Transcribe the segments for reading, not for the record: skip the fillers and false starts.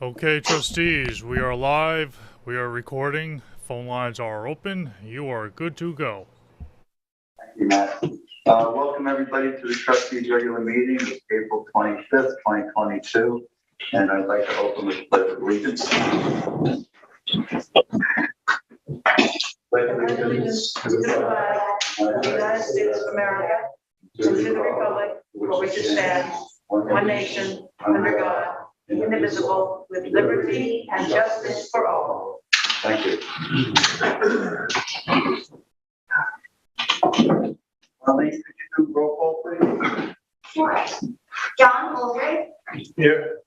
Okay, trustees, we are live. We are recording. Phone lines are open. You are good to go. Thank you, Matt. Welcome everybody to the Trustees regular meeting. It's April 25th, 2022. And I'd like to open with the Pledge of Allegiance. Pledge of Allegiance to the flag of the United States of America, and to the republic for which it stands, one nation, under God, indivisible, with liberty and justice for all. Thank you. Could you do roll call, please? Sure. John Holdren. Here.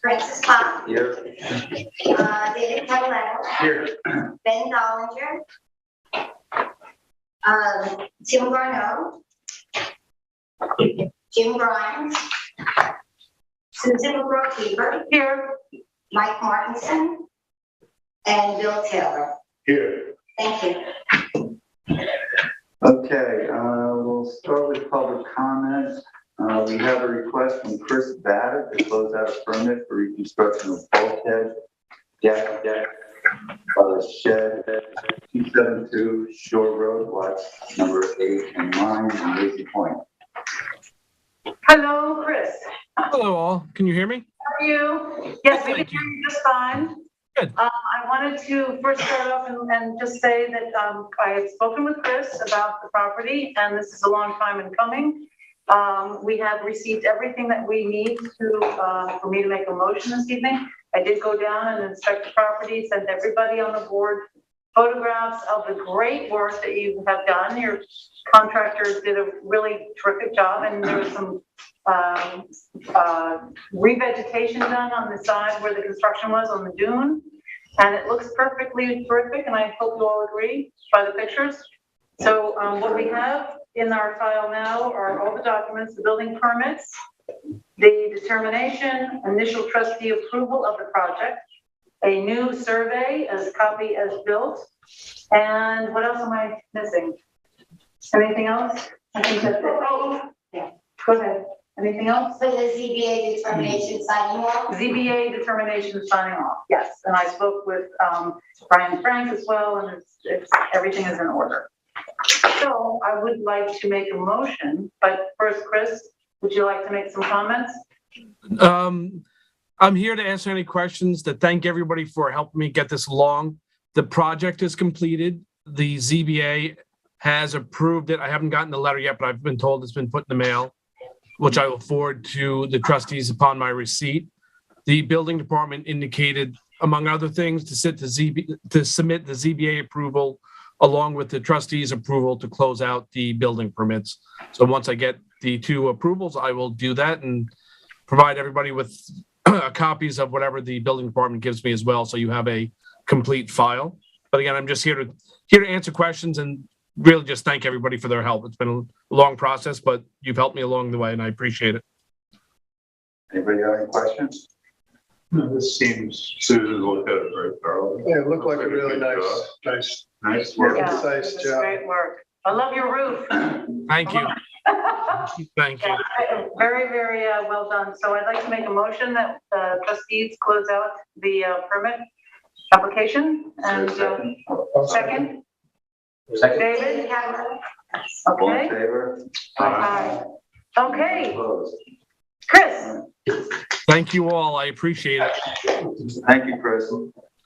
Francis Pop. Here. David Catalano. Here. Ben Dollinger. Tim Garneau. Jim Grimes. Susan McGraw-Keeper. Here. Mike Martinson. And Bill Taylor. Here. Thank you. Okay, we'll start with public comment. We have a request from Chris Babbitt to close out a permit for reconstruction of bulkhead, deck, shed, 272 Shore Road, lots number 8 and 9 in Lazy Point. Hello, Chris. Hello, all. Can you hear me? How are you? Yes, we can Thank hear you just fine. Good. I wanted to first start off and just say that I have spoken with Chris about the property, and this is a long time in coming. We have received everything that we need to for me to make a motion this evening. I did go down and inspect the property, sent everybody on the board photographs of the great work that you have done. Your contractors did a really terrific job, and there was some revegetation done on the side where the construction was on the dune, and it looks perfectly terrific, and I hope you all agree by the pictures. So what we have in our file now are all the documents, the building permits, the determination, initial trustee approval of the project, a new survey as copy as built, and what else am I missing? Anything else? I think that's it. Oh, yeah, go ahead. Anything else? For the ZBA determination signing off. ZBA determination signing off, yes. And I spoke with Brian Frank as well, and it's everything is in order. So I would like to make a motion, but first, Chris, would you like to make some comments? I'm here to answer any questions, to thank everybody for helping me get this along. The project is completed. The ZBA has approved it. I haven't gotten the letter yet, but I've been told it's been put in the mail, which I will forward to the trustees upon my receipt. The building department indicated, among other things, to submit the ZBA approval along with the trustees' approval to close out the building permits. So once I get the two approvals, I will do that and provide everybody with copies of whatever the building department gives me as well, so you have a complete file. But again, I'm just here to answer questions and really just thank everybody for their help. It's been a long process, but you've helped me along the way, and I appreciate it. Anybody have any questions? No, this seems, Susan looked at it very thoroughly. Yeah, it looked like a really nice Nice work. Yeah, concise it's job. great work. I love your roof. Thank you. Thank you. Yeah, very, very well done. So I'd like to make a motion that trustees close out the permit application. And second, David? All in Okay. favor? Okay, Opposed? Chris. Thank you all. I appreciate it. Thank you, Chris.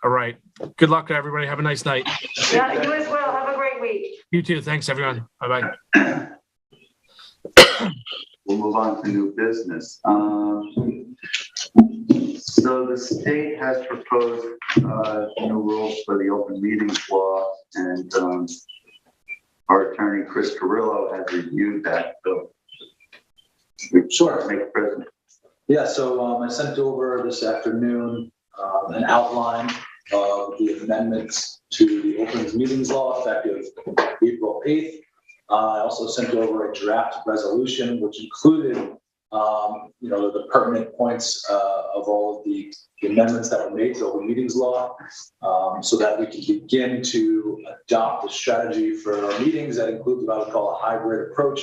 All right. Good luck to everybody. Have a nice night. Yeah, you as well. Have a great week. You too. Thanks, everyone. Bye-bye. We'll move on to new business. So the state has proposed new rules for the open meetings law, and our attorney Chris Carrillo has reviewed that. So Sure. make it present. Yeah, so I sent over this afternoon an outline of the amendments to the open meetings law effective April 8th. I also sent over a draft resolution which included the pertinent points of all of the amendments that were made to the open meetings law, so that we can begin to adopt a strategy for our meetings that includes what I would call a hybrid approach,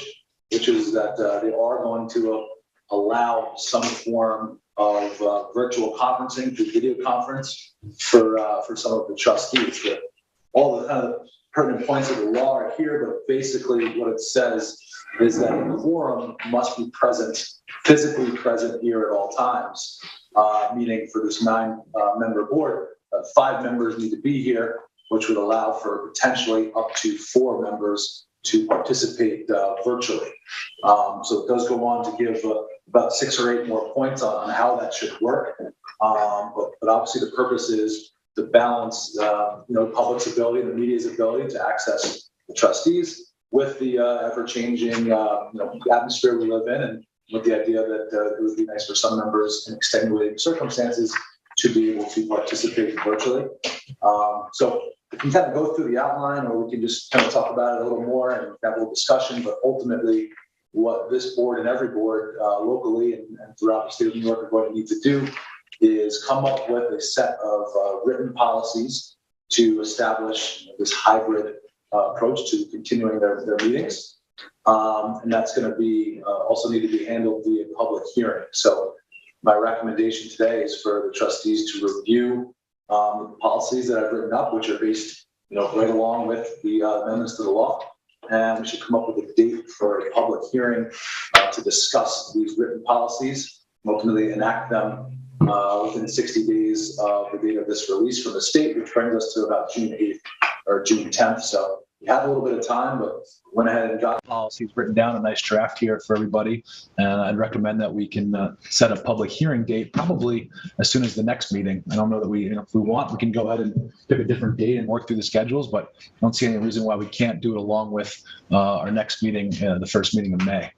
which is that they are going to allow some form of virtual conferencing through video conference for some of the trustees. All the kind of pertinent points of the law are here, but basically what it says is that a quorum must be present, physically present here at all times, meaning for this 9-member board, 5 members need to be here, which would allow for potentially up to 4 members to participate virtually. So it does go on to give about 6 or 8 more points on how that should work. But obviously the purpose is to balance, the public's ability and the media's ability to access the trustees with the ever-changing, atmosphere we live in, and with the idea that it would be nice for some members in extenuating circumstances to be able to participate virtually. So we can kind of go through the outline, or we can just kind of talk about it a little more and have a little discussion, but ultimately what this board and every board locally and throughout the state of New York are going to need to do is come up with a set of written policies to establish this hybrid approach to continuing their meetings. And that's going to be also need to be handled via public hearing. So my recommendation today is for the trustees to review the policies that I've written up, which are based, right along with the amendments to the law. And we should come up with a date for a public hearing to discuss these written policies, and ultimately enact them within 60 days of the date of this release from the state, which brings us to about June 8th or June 10th. So we had a little bit of time, but went ahead and got policies written down, a nice draft here for everybody. And I'd recommend that we can set a public hearing date probably as soon as the next meeting. I don't know that if we want, we can go ahead and pick a different date and work through the schedules, but I don't see any reason why we can't do it along with our next meeting, the first meeting of May.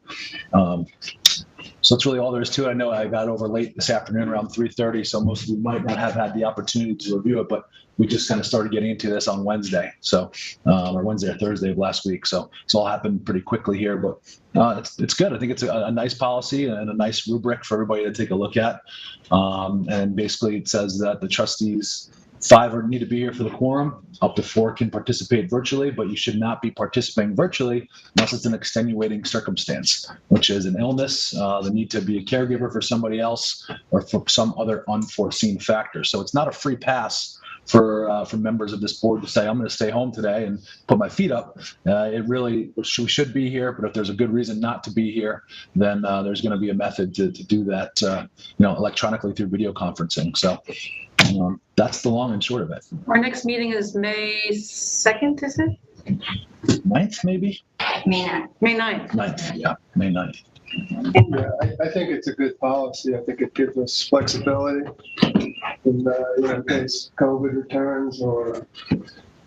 So that's really all there is to it. I know I got over late this afternoon around 3:30, so most of you might not have had the opportunity to review it, but we just kind of started getting into this on Wednesday, or Wednesday or Thursday of last week. So it's all happened pretty quickly here, but it's good. I think it's a nice policy and a nice rubric for everybody to take a look at. And basically it says that the trustees, 5 need to be here for the quorum. Up to 4 can participate virtually, but you should not be participating virtually unless it's an extenuating circumstance, which is an illness, the need to be a caregiver for somebody else, or for some other unforeseen factor. So it's not a free pass for members of this board to say, I'm going to stay home today and put my feet up. We should be here, but if there's a good reason not to be here, then there's going to be a method to do that, electronically through video conferencing. So that's the long and short of it. Our next meeting is May 2nd, is it? 9th, maybe? May not. May 9th. 9th, yeah, May 9th. Yeah, I think it's a good policy. I think it gives us flexibility in case COVID returns or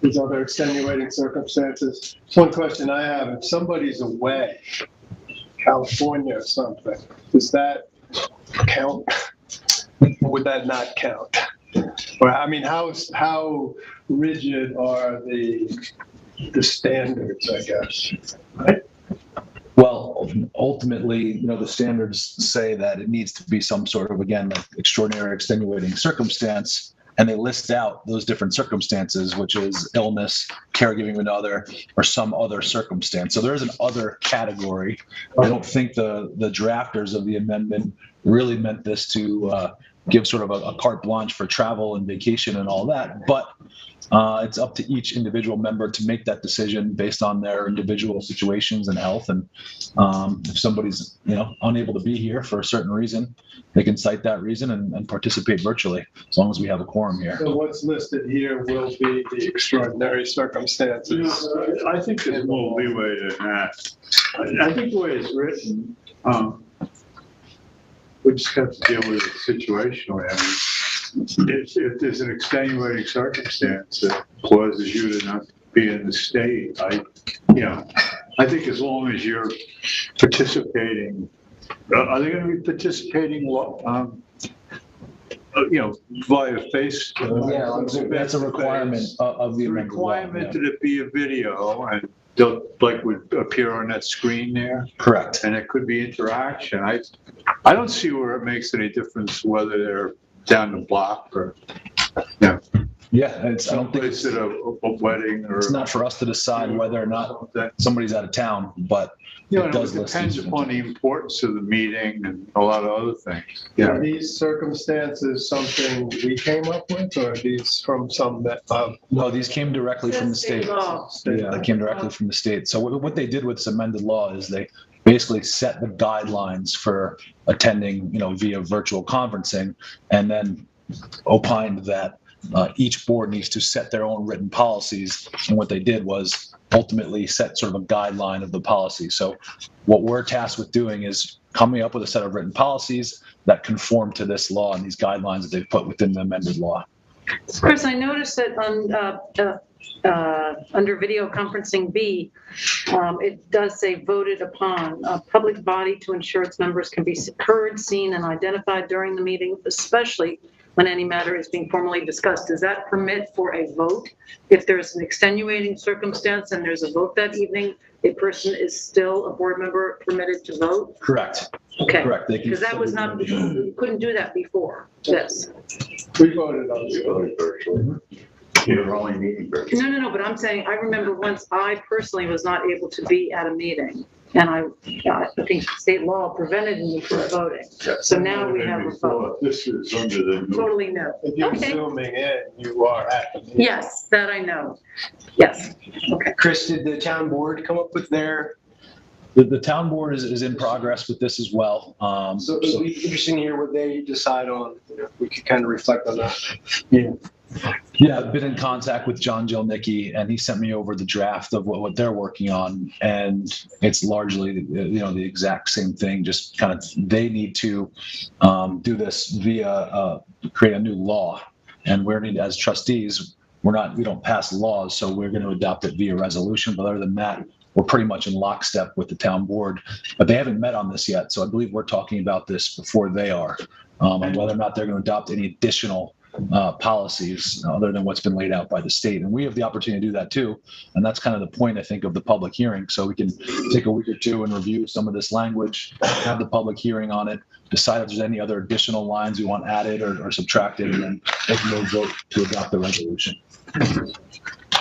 there's other extenuating circumstances. One question I have, if somebody's away, California or something, does that count? Would that not count? Or, I mean, how rigid are the standards, I guess? Well, ultimately, the standards say that it needs to be some sort of, again, like extraordinary extenuating circumstance, and they list out those different circumstances, which is illness, caregiving of another, or some other circumstance. So there is an other category. I don't think the drafters of the amendment really meant this to give sort of a carte blanche for travel and vacation and all that, but it's up to each individual member to make that decision based on their individual situations and health. And if somebody's unable to be here for a certain reason, they can cite that reason and participate virtually, as long as we have a quorum here. So what's listed here will be the extraordinary circumstances. I think there's more leeway than that. I think the way it's written, we just have to deal with it situationally. I mean, if there's an extenuating circumstance that causes you to not be in the state, I think as long as you're participating, are they going to be participating? Via face. That's a requirement of the amendment. Requirement that it be a video and would appear on that screen there. Correct. And it could be interaction. I don't see where it makes any difference whether they're down the block or. Yeah. Yeah, I don't think Someplace at a wedding or. it's not for us to decide whether or not somebody's out of town, but You it know, does it list. depends these. upon the importance of the meeting and a lot of other things. Are these circumstances something we came up with, or are these from some, No, these came directly from the state. Law. Yeah, they came directly from the state. So what they did with this amended law is they basically set the guidelines for attending, via virtual conferencing, and then opined that each board needs to set their own written policies. And what they did was ultimately set sort of a guideline of the policy. So what we're tasked with doing is coming up with a set of written policies that conform to this law and these guidelines that they've put within the amended law. Chris, I noticed that under video conferencing B, it does say voted upon a public body to ensure its members can be heard, seen, and identified during the meeting, especially when any matter is being formally discussed. Does that permit for a vote? If there's an extenuating circumstance and there's a vote that evening, a person is still a board member permitted to vote? Correct. Okay. Correct. They can- Because that was not, you couldn't do that before this. we voted on this? You're only meeting virtually. No, but I'm saying, I remember once I personally was not able to be at a meeting, and I think state law prevented me from voting. So now we have a vote. This is under the new. Totally no. If you're Okay. zooming in, you are at the meeting. Yes, that I know. Yes, okay. Chris, did the town board come up with their, The town board is in progress with this as well. so it would be interesting to hear what they decide on. We could kind of reflect on that. Yeah, I've been in contact with John Jelnicki, and he sent me over the draft of what they're working on, and it's largely the exact same thing. Just kind of they need to do this via create a new law, and we're need as trustees we don't pass laws, so we're going to adopt it via resolution. But other than that, we're pretty much in lockstep with the town board. But they haven't met on this yet, so I believe we're talking about this before they are, and whether or not they're going to adopt any additional policies other than what's been laid out by the state. And we have the opportunity to do that too. And that's kind of the point, I think, of the public hearing. So we can take a week or two and review some of this language, have the public hearing on it, decide if there's any other additional lines we want added or subtracted, and then take no vote to adopt the resolution.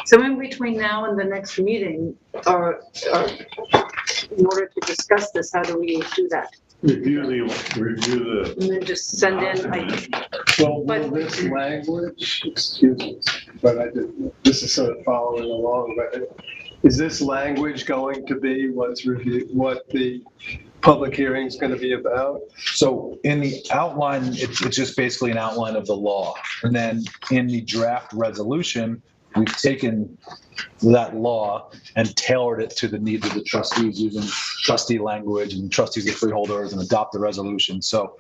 So in between now and the next meeting, or in order to discuss this, how do we do that? Review the. And then just send in, Well, But- will this language, excuse me, but this is sort of following along, but is this language going to be what the public hearing is going to be about? So in the outline, it's just basically an outline of the law. And then in the draft resolution, we've taken that law and tailored it to the needs of the trustees using trustee language, and trustees are freeholders, and adopt the resolution. So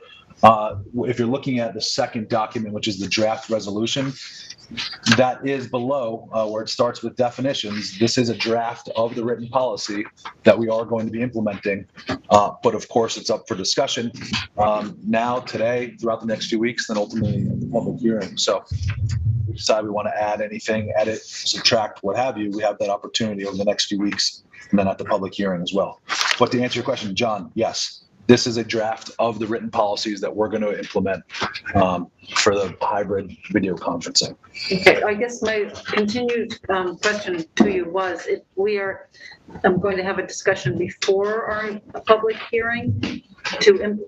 if you're looking at the second document, which is the draft resolution, that is below where it starts with definitions. This is a draft of the written policy that we are going to be implementing. But of course, it's up for discussion now, today, throughout the next few weeks, then ultimately at the public hearing. So we decide we want to add anything, edit, subtract, what have you, we have that opportunity over the next few weeks, and then at the public hearing as well. But to answer your question, John, yes, this is a draft of the written policies that we're going to implement for the hybrid video conferencing. okay, I guess my continued question to you was, if I'm going to have a discussion before our public hearing to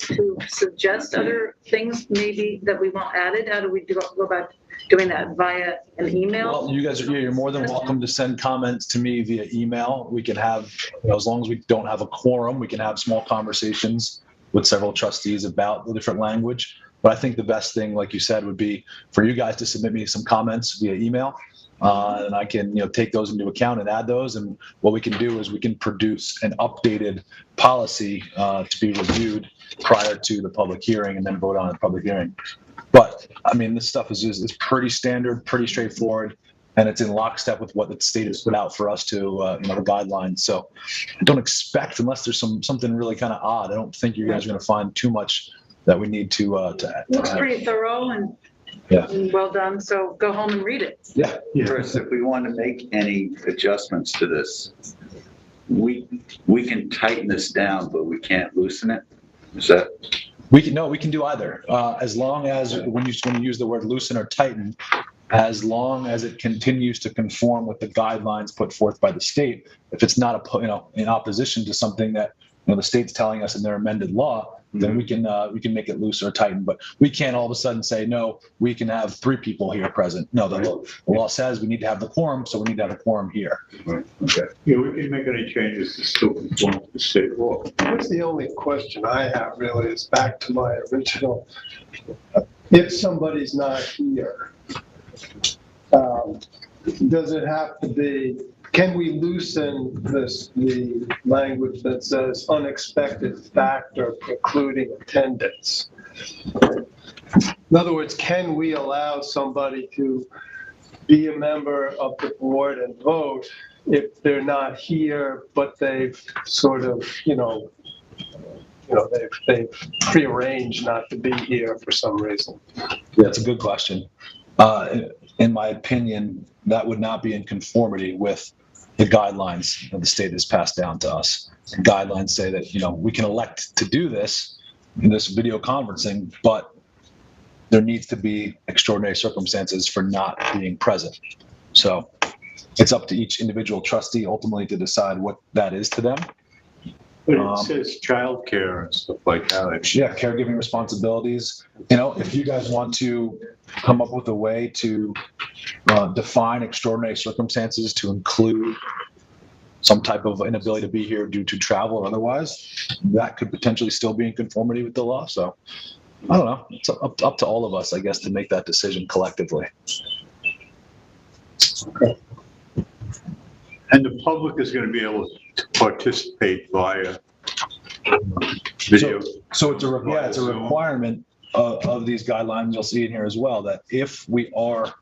suggest other things maybe that we want added. How do we go about doing that, via an email? Well, you guys you're more than welcome to send comments to me via email. We can have, as long as we don't have a quorum, we can have small conversations with several trustees about the different language. But I think the best thing, like you said, would be for you guys to submit me some comments via email. And I can, take those into account and add those. And what we can do is we can produce an updated policy to be reviewed prior to the public hearing and then vote on the public hearing. But I mean, this stuff is pretty standard, pretty straightforward, and it's in lockstep with what the state has put out for us to, the guidelines. So I don't expect, unless there's something really kind of odd, I don't think you guys are going to find too much that we need to Looks add. pretty thorough and Yeah. well done. So go home and read it. Yeah. Chris, if we want to make any adjustments to this, we can tighten this down, but we can't loosen it? Is that? We can do either, as long as when you use the word loosen or tighten, as long as it continues to conform with the guidelines put forth by the state. If it's not in opposition to something that the state's telling us in their amended law, then we can make it loose or tighten. But we can't all of a sudden say, no, we can have 3 people here present. No, the law says we need to have the quorum, so we need to have a quorum here. Right. Okay. Yeah, we can make any changes to still conform to the state law. That's the only question I have really is back to my original. If somebody's not here, does it have to be, can we loosen the language that says unexpected factor precluding attendance? In other words, can we allow somebody to be a member of the board and vote if they're not here, but they've sort of, they've prearranged not to be here for some reason? Yeah, that's a good question. In my opinion, that would not be in conformity with the guidelines that the state has passed down to us. The guidelines say that, we can elect to do this in this video conferencing, but there needs to be extraordinary circumstances for not being present. So it's up to each individual trustee ultimately to decide what that is to them. But it says childcare and stuff like that. Yeah, caregiving responsibilities. If you guys want to come up with a way to define extraordinary circumstances to include some type of inability to be here due to travel or otherwise, that could potentially still be in conformity with the law. So I don't know. It's up to all of us, I guess, to make that decision collectively. Okay. And the public is going to be able to participate via video. So it's a requirement of these guidelines. You'll see in here as well that if we are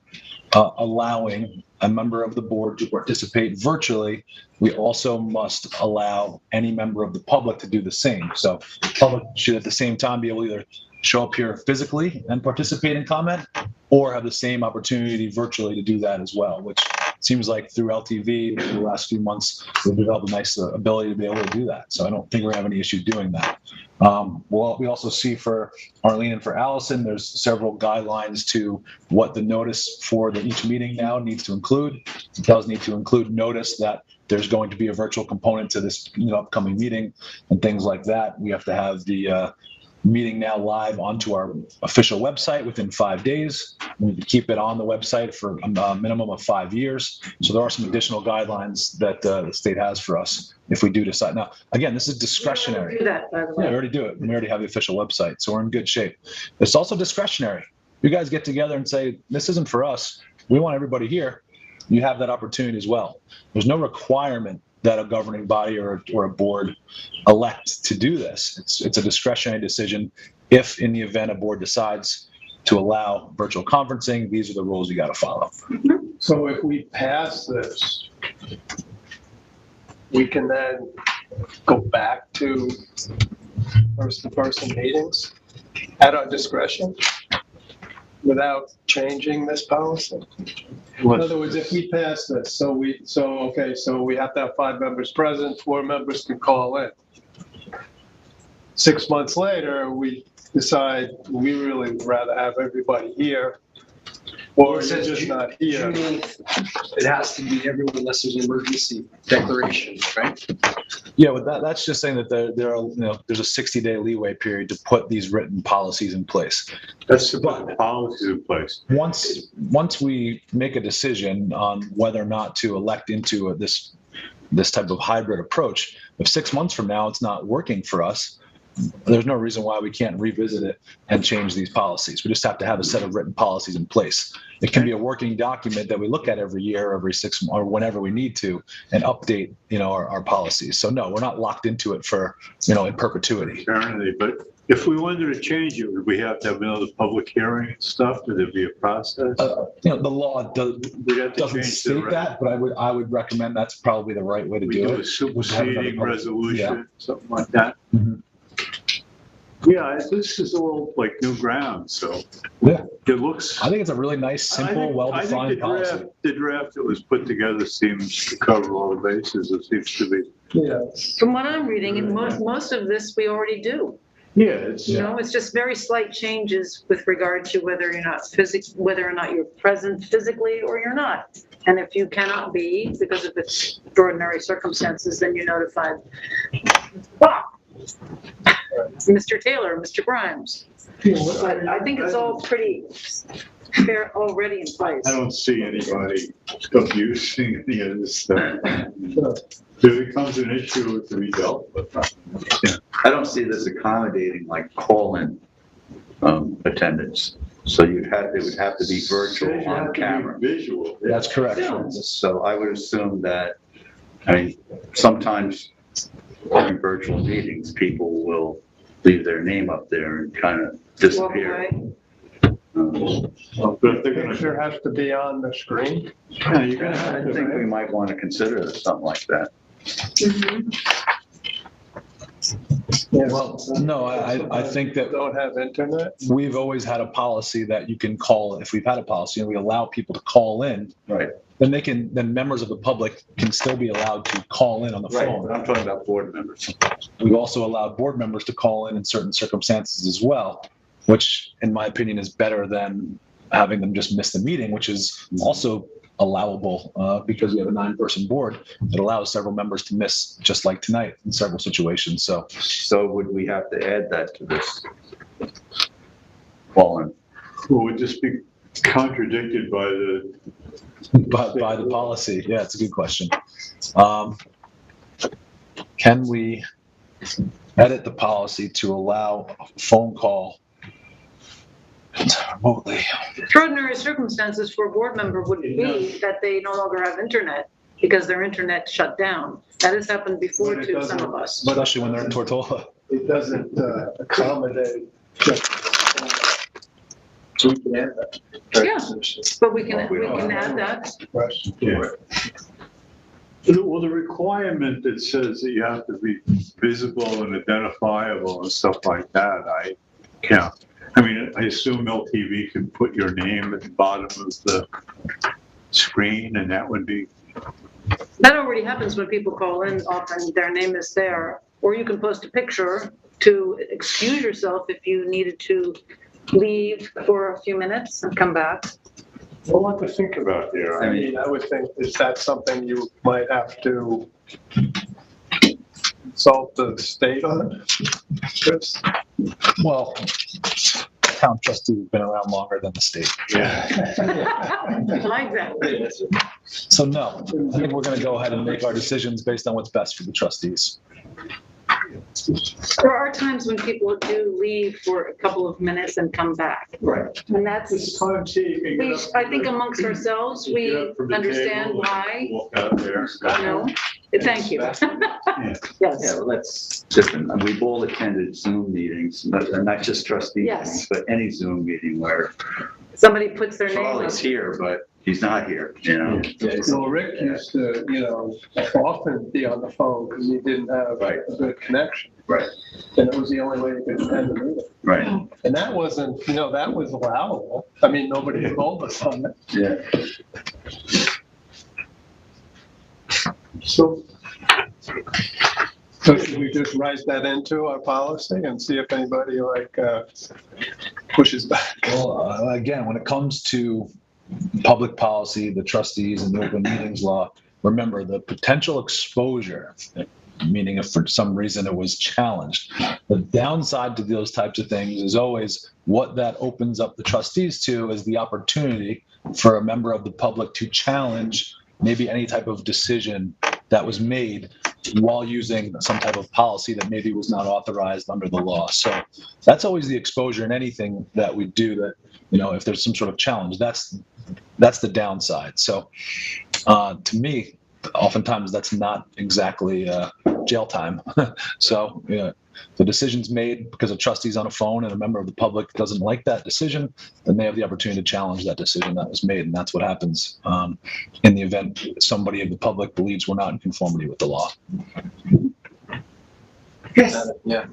allowing a member of the board to participate virtually, we also must allow any member of the public to do the same. So the public should at the same time be able to either show up here physically and participate and comment, or have the same opportunity virtually to do that as well, which seems like through LTV in the last few months, we've developed a nice ability to be able to do that. So I don't think we're having any issue doing that. Well, we also see for Arlene and for Allison, there's several guidelines to what the notice for each meeting now needs to include. It does need to include notice that there's going to be a virtual component to this upcoming meeting and things like that. We have to have the meeting now live onto our official website within 5 days. We need to keep it on the website for a minimum of 5 years. So there are some additional guidelines that the state has for us if we do decide. Now, again, this is discretionary. Do that, by the way. Yeah, we already do it. We already have the official website, so we're in good shape. It's also discretionary. You guys get together and say, this isn't for us. We want everybody here. You have that opportunity as well. There's no requirement that a governing body or a board elect to do this. It's a discretionary decision. If in the event a board decides to allow virtual conferencing, these are the rules you got to follow. So if we pass this, we can then go back to person-to-person meetings at our discretion without changing this policy? In other words, if we pass this, so we have to have 5 members present, 4 members can call in. 6 months later, we decide we really would rather have everybody here, or you're just not here. June 8th, it has to be everyone unless there's an emergency declaration, right? Yeah, but that's just saying that there's a 60-day leeway period to put these written policies in place. That's to put policies in place. Once we make a decision on whether or not to elect into this type of hybrid approach, if 6 months from now it's not working for us, there's no reason why we can't revisit it and change these policies. We just have to have a set of written policies in place. It can be a working document that we look at every year, every 6 months, or whenever we need to, and update, our policies. So no, we're not locked into it for, in perpetuity. Apparently, but if we wanted to change it, would we have to have another public hearing and stuff? Would there be a process? The law doesn't state that, but I would recommend that's probably the right way to do it. A superseding resolution, something like that. Mm-hmm. Yeah, this is a little like new ground, so yeah, it looks. I think it's a really nice, simple, well-defined policy. The draft that was put together seems to cover all the bases. It seems to be. Yeah. From what I'm reading, and most of this we already do. Yeah, it's, You know, it's just very slight changes with regard to whether or not you're present physically or you're not. And if you cannot be because of extraordinary circumstances, then you notify, Mr. Taylor, Mr. Grimes. But I think it's all pretty fair already in place. I don't see anybody abusing any of this stuff. If it becomes an issue to be dealt with. Yeah. I don't see this accommodating like call-in attendance. So it would have to be virtual You have on to be camera. Visual. That's correct. So I would assume that, I mean, sometimes during virtual meetings, people will leave their name up there and kind of Walk disappear. away. But if they're gonna, Picture has to be on the screen. yeah, you're gonna have I think we to. might want to consider something like that. Mhm. Well, no, I think that Don't have internet. we've always had a policy that you can call, if we've had a policy and we allow people to call in, Right. then members of the public can still be allowed to call in on the Right, phone. but I'm talking about board members. We've also allowed board members to call in certain circumstances as well, which in my opinion is better than having them just miss the meeting, which is also allowable because we have a 9-person board that allows several members to miss, just like tonight in several situations. So would we have to add that to this? Well, Well, would this be contradicted by the, But by the policy, yeah, it's a good question. Can we edit the policy to allow a phone call remotely? Extraordinary circumstances for a board member would be that they no longer have internet because their internet shut down. That has happened before But it to some doesn't- of us. Especially when they're in Tortola. It doesn't accommodate just. So we can add that. Yeah. But we can add that. Question. yeah. Well, the requirement that says that you have to be visible and identifiable and stuff like that, I mean, I assume LTV can put your name at the bottom of the screen and that would be, That already happens when people call in, often their name is there. Or you can post a picture to excuse yourself if you needed to leave for a few minutes and come back. a lot to think about there. I mean, I would think, is that something you might have to consult the state on? Chris? Well, town trustee has been around longer than the state. Yeah. Like that. So no, I think we're going to go ahead and make our decisions based on what's best for the trustees. There are times when people do leave for a couple of minutes and come back. right. And that's, It's time to see if you we, get up I think amongst ourselves, get we up from the understand table and why, Walk out there. you know. Thank you. Yeah, Yes. well, that's different. And we've all attended Zoom meetings, not just trustee Yes. meetings, but any Zoom meeting where Somebody puts their name on. Charlie's here, but he's not here, you know? So Rick used to, often be on the phone because he didn't have Right. a good connection. Right. And it was the only way you could attend the meeting. Right, And that wasn't, that was allowable. I mean, nobody told us on it. yeah. So should we just write that into our policy and see if anybody pushes back? Well, again, when it comes to public policy, the trustees and the open meetings law, remember the potential exposure, meaning if for some reason it was challenged. The downside to those types of things is always what that opens up the trustees to is the opportunity for a member of the public to challenge maybe any type of decision that was made while using some type of policy that maybe was not authorized under the law. So that's always the exposure in anything that we do that, if there's some sort of challenge, that's the downside. So to me, oftentimes that's not exactly jail time. So the decision's made because a trustee's on a phone and a member of the public doesn't like that decision, then they have the opportunity to challenge that decision that was made. And that's what happens in the event somebody of the public believes we're not in conformity with the law. Chris, Yeah.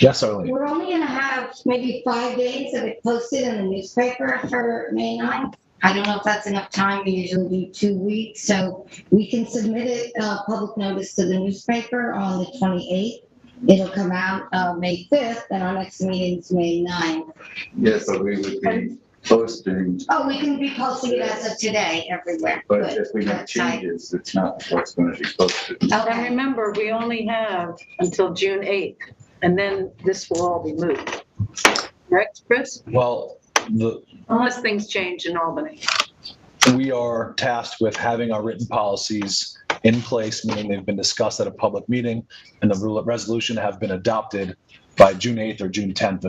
Yes, Arlene. we're only gonna have maybe 5 days of it posted in the newspaper for May 9th. I don't know if that's enough time. We usually do 2 weeks, so we can submit it, public notice to the newspaper on the 28th. It'll come out, May 5th, and our next meeting's May 9th. Yes, but we would be posting, Oh, we can be posting it as of today everywhere. but Good. if we make That's fine. changes, it's not what's going to be posted. And Okay, remember, we only have until June 8th, and then this will all be moved. Correct, Chris? Well, Unless things change in Albany. we are tasked with having our written policies in place, meaning they've been discussed at a public meeting, and the resolution have been adopted by June 8th or June 10th.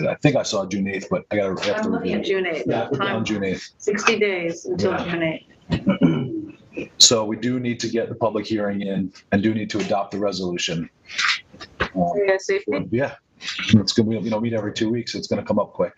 I think I saw June 8th, but I got to have to I'm looking review. at June 8th. Yeah, I put down Time, June 8th. 60 days until Yeah. June 8th. So we do need to get the public hearing in and do need to adopt the resolution. Yeah, safety. Yeah, it's good. We meet every 2 weeks. It's going to come up quick.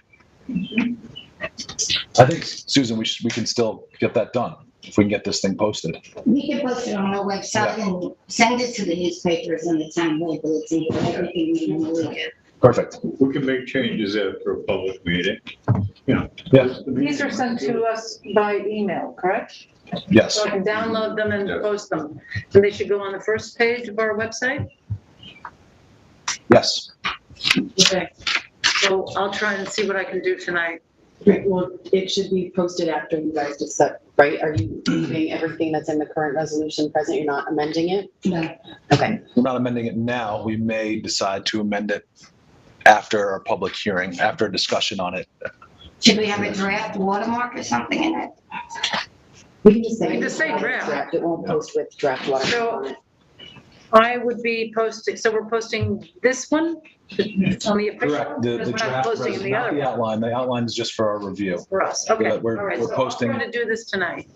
I think, Susan, we can still get that done if we can get this thing posted. we can post it on our website and send it to the newspapers and the town hall bulletin, everything we can do. Perfect. We can make changes after a public meeting. Yeah. These are sent to us by email, correct? Yes. So I can download them and Yes. post them. And they should go on the first page of our website? Yes. Okay. So I'll try and see what I can do tonight. Right, well, it should be posted after you guys decide, right? Are you leaving everything that's in the current resolution present? You're not amending it? No. Okay. We're not amending it now. We may decide to amend it after our public hearing, after a discussion on it. Should we have a draft watermark or something in it? We can just say. We can just say draft. It won't post with draft water So- on it. I would be posting, so we're posting this one on the official? Correct. The Because we're not draft, posting in the not other the one outline. The outline is just for our review. for us. Okay, all We're right. So posting- I'm going to do this tonight.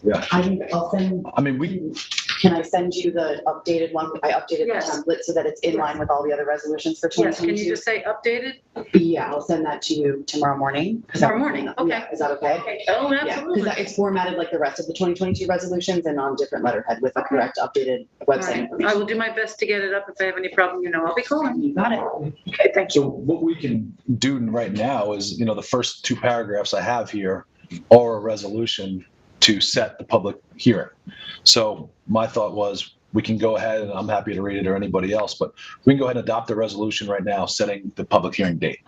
I'll send, I mean, can I send you the updated one? I updated the Yes. template so that it's in line with all the other resolutions for Yes, can you 2022. just say updated? Yeah, I'll send that to you tomorrow morning. Tomorrow morning, okay. Yeah, is that okay? Okay. Oh, Yeah, absolutely. because it's formatted like the rest of the 2022 resolutions and on different letterhead with the correct updated All website right. I information. will do my best to get it up. If I have any problem, I'll be calling. You got it. Okay, thank you. so what we can do right now is, the first two paragraphs I have here are a resolution to set the public hearing. So my thought was, we can go ahead, and I'm happy to read it or anybody else, but we can go ahead and adopt the resolution right now, setting the public hearing date.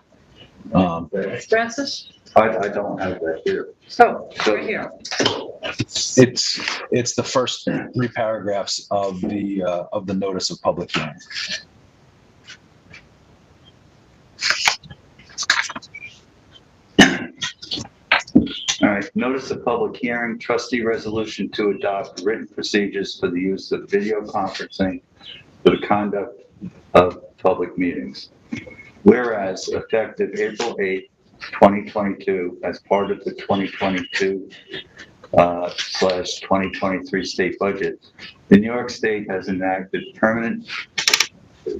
Francis? I don't have that here. So, right here. It's the first three paragraphs of the notice of public hearing. All right, notice of public hearing, trustee resolution to adopt written procedures for the use of video conferencing for the conduct of public meetings. Whereas effective April 8th, 2022, as part of the 2022 slash 2023 state budget, the New York State has enacted permanent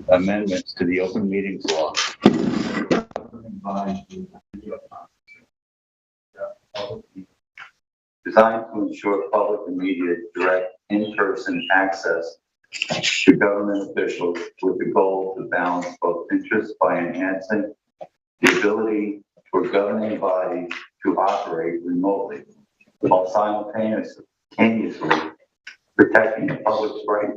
amendments to the open meetings law. Designed to ensure public, immediate, direct, in-person access to government officials with the goal to balance both interests by enhancing the ability for governing bodies to operate remotely while simultaneously protecting the public's right,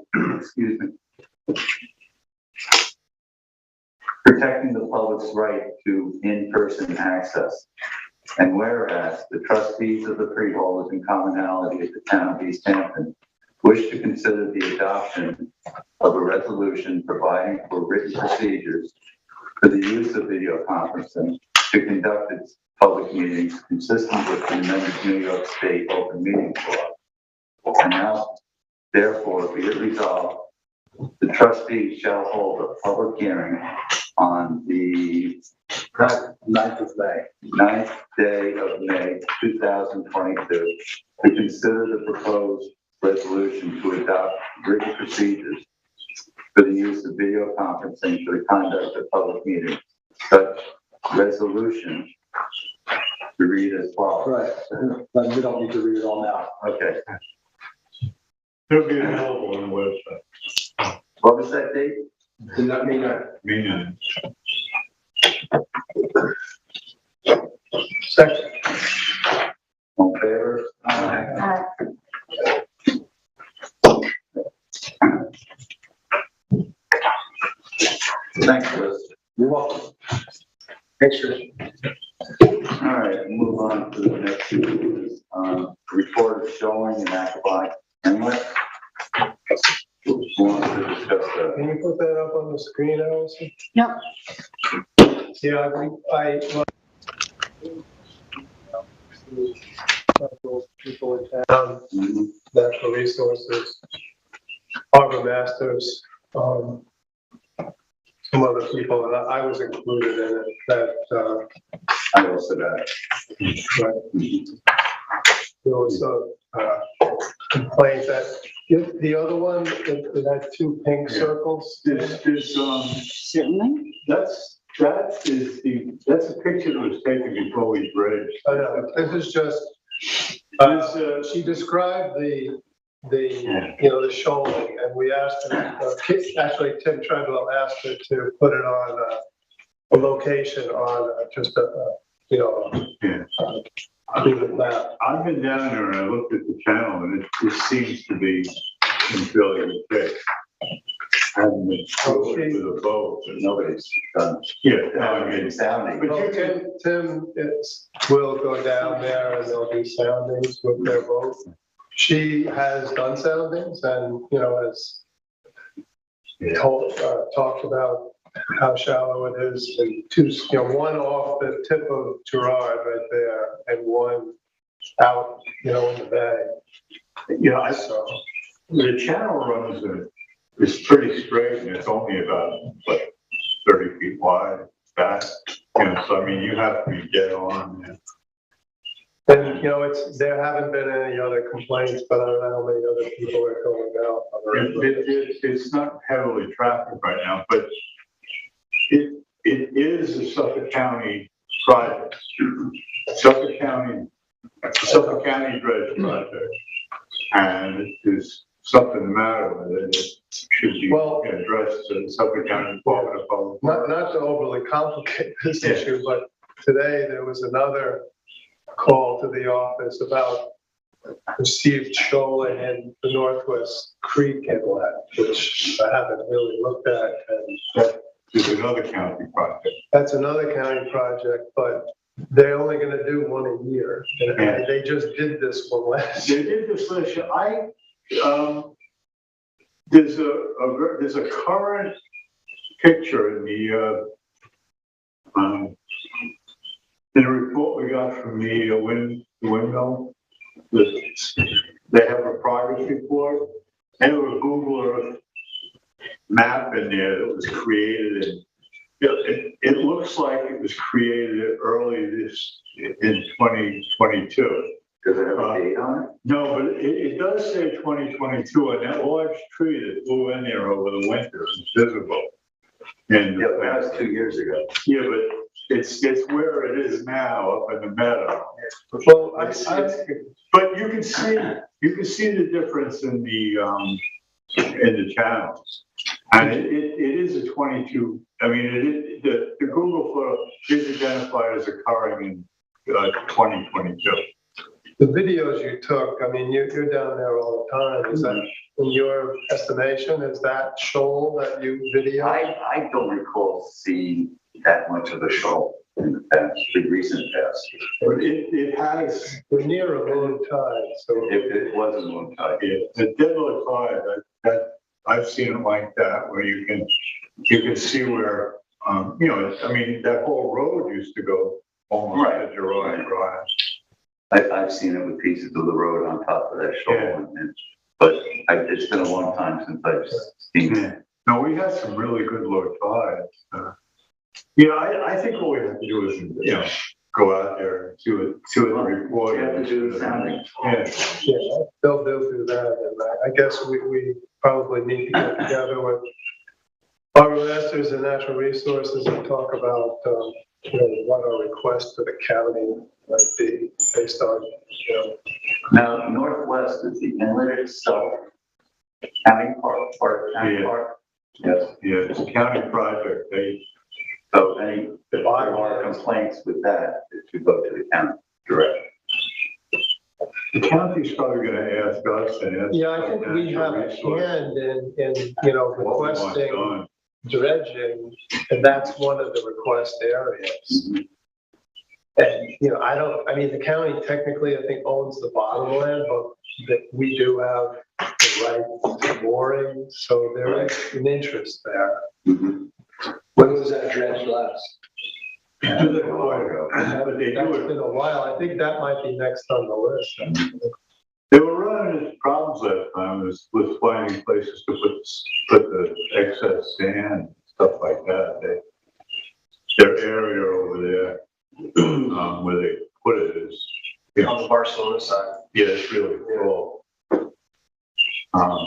protecting the public's right to in-person access. And whereas the trustees of the freeholders in commonality of the town of East Hampton wish to consider the adoption of a resolution providing for written procedures for the use of video conferencing to conduct its public meetings consistent with the amended New York State Open Meetings Law. And now, therefore, be it resolved, the trustees shall hold a public hearing on the 9th day of May 2022 to consider the proposed resolution to adopt written procedures for the use of video conferencing for the conduct of public meetings. Such resolution to read as follows. Right, but we don't need to read it all now. Okay. It'll be available on the website. What was that date? Meaning. Second. All in favor? Aye. Thanks, Liz. You're welcome. Thanks, Chris. All right, move on to the next report of showing and aquatic inlet. Who wants to discuss that? Can you put that up on the screen, Allison? Yep. Yeah, several people in town, natural resources, harbor masters, some other people, and I was included in it, that, I also that. there was a complaint that, the other one, it had two pink circles. Certainly. That's a picture that was taken before we bridged. I know, this is just, she described the the shoaling, and we asked her, actually Tim Treadwell asked her to put it on a location on just Google map. I've been down there and I looked at the channel and it seems to be in fairly good shape. I haven't been through it with a boat, but Nobody's done. it's Sounding. But Tim will go down there and they'll do soundings with their boat. She has done soundings and, has talked about how shallow it is, and two, one off the tip of Girard right there and one out, in the bay. I saw the channel runs is pretty straight and it's only about 30 feet wide back. So I mean you have to be dead on. And, there haven't been any other complaints, but I don't know how many other people are going out. It's not heavily trafficked right now, but it is a Suffolk County project. Suffolk County dredge project. And there's something the matter with it. It should be addressed to the Suffolk County Department of Public Works. Not to overly complicate this issue, but today there was another call to the office about perceived shoaling in the Northwest Creek inlet, which I haven't really looked at. And that is another county project. That's another county project, but they're only going to do one a year. And they just did this one last year. They did this last year. There's a current picture in a report we got from the windmill. They have a progress report, and there was a Google Earth map in there that was created, and it looks like it was created early in 2022. Does it have a date on it? No, but it does say 2022, and that large tree that flew in there over the winter is visible. And that was 2 years ago. Yeah, but it's where it is now up in the meadow. Well, but you can see the difference in the channels, and it is a 22. I mean, the Google photo is identified as occurring in 2022. The videos you took, I mean, you're down there all the time. Is that, in your estimation, is that shoal that you video? I don't recall seeing that much of a shoal in the past, the recent past. But it has. We're near a low tide, so. It was a low tide. The dead low tide, that I've seen it like that, where you can see where, I mean, that whole road used to go almost to Girard Drive. I've seen it with pieces of the road on top of that shoal, but it's been a long time since I've seen it. No, we had some really good low tides. I think what we have to do is, go out there and do it report. You have to do the sounding. Yeah, they'll do that, and I guess we probably need to get together with harbor masters and natural resources and talk about, what our request to the county might be based on, Now, Northwest is the inlet itself, county park, part of county park. Yes. Yeah, it's a county project. So if there are complaints with that, it should go to the county directly. The county's probably going to ask us and ask. I think we have a hand in requesting dredging, and that's one of the request areas. And, I mean, the county technically, I think, owns the bottomland, but that we do have the right to mooring, so there is an interest there. Mhm. When was that dredged last? A while ago. But they That's do it. been a while. I think that might be next on the list. They were running into problems that time with finding places to put the excess sand, stuff like that. Their area over there, where they put it is, On the Barcelona side. yeah, it's really full.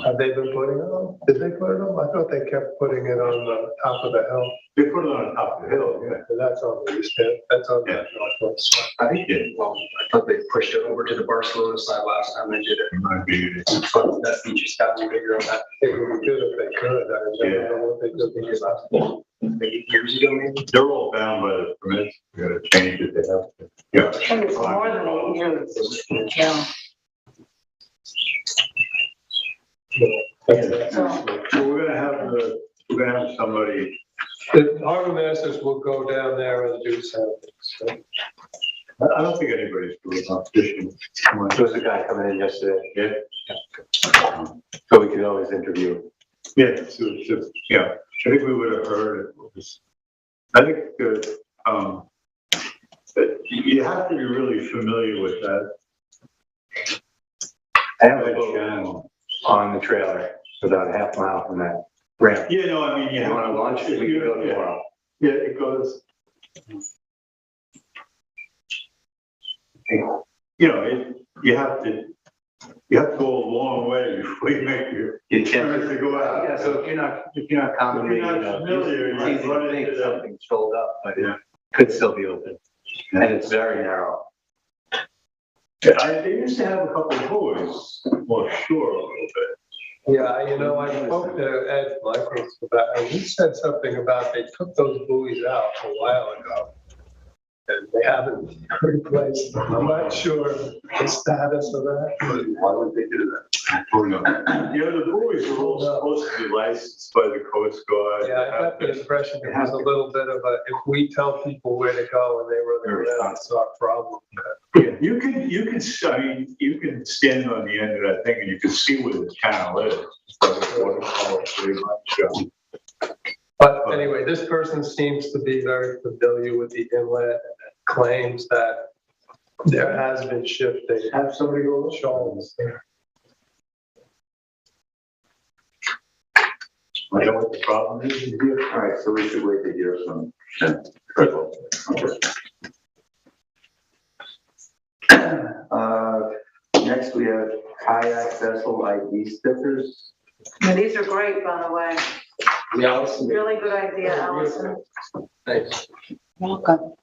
Have they been putting it on? Did they put it on? I thought they kept putting it on the top of the hill. They put it on top of the hill, yeah. And that's on the east end. That's on the Yeah. northwest side. I think it Well, I thought they pushed it over to the Barcelona side last time they did it. might be. But that beach has got to be bigger on that. It would be good if they could. I don't know what they did because last. Maybe years ago, maybe. They're all bound by the permits. We gotta change it. They have to. Yeah. I think it's more than 8 years. Yeah. So we're gonna have somebody, The harbor masters will go down there and do something. So. I don't think anybody's doing competition. There was a guy coming in yesterday, Yeah. so we could always interview. Yeah, yeah, I think we would have heard it. I think that you have to be really familiar with that. I have a boat on the trailer, about a half mile from that ramp. Yeah, no, I mean, You want to launch it? We can go tomorrow. Yeah, it goes. You have to go a long way before you make your turn to go out. Yeah, so if you're not commonly, If you're not familiar, it's you easy run to think into that. something's filled up, but Yeah. it could still be open. And it's very narrow. They used to have a couple of buoys, well, sure, a little bit. Yeah, I spoke to Ed Michaels about, and he said something about they took those buoys out a while ago. And they haven't replaced them. I'm not sure the status of that. Why would they do that? Oh, no. The buoys are all supposed to be licensed by the Coast Guard. Yeah, I got the impression it was a little bit of a, if we tell people where to go and they run around, it's our problem. Yeah, you can stand on the end of that thing and you can see where the channel is. It's like a waterfall, pretty much. But anyway, this person seems to be very familiar with the inlet and claims that there has been shifting. Have somebody go with Shoals there. I know what the problem is here. All right, so we should wait to hear from Treadwell. Next, we have kayak vessel ID stickers. And these are great, by the way. Yeah, Allison. Really good idea, Allison. Thanks. Welcome.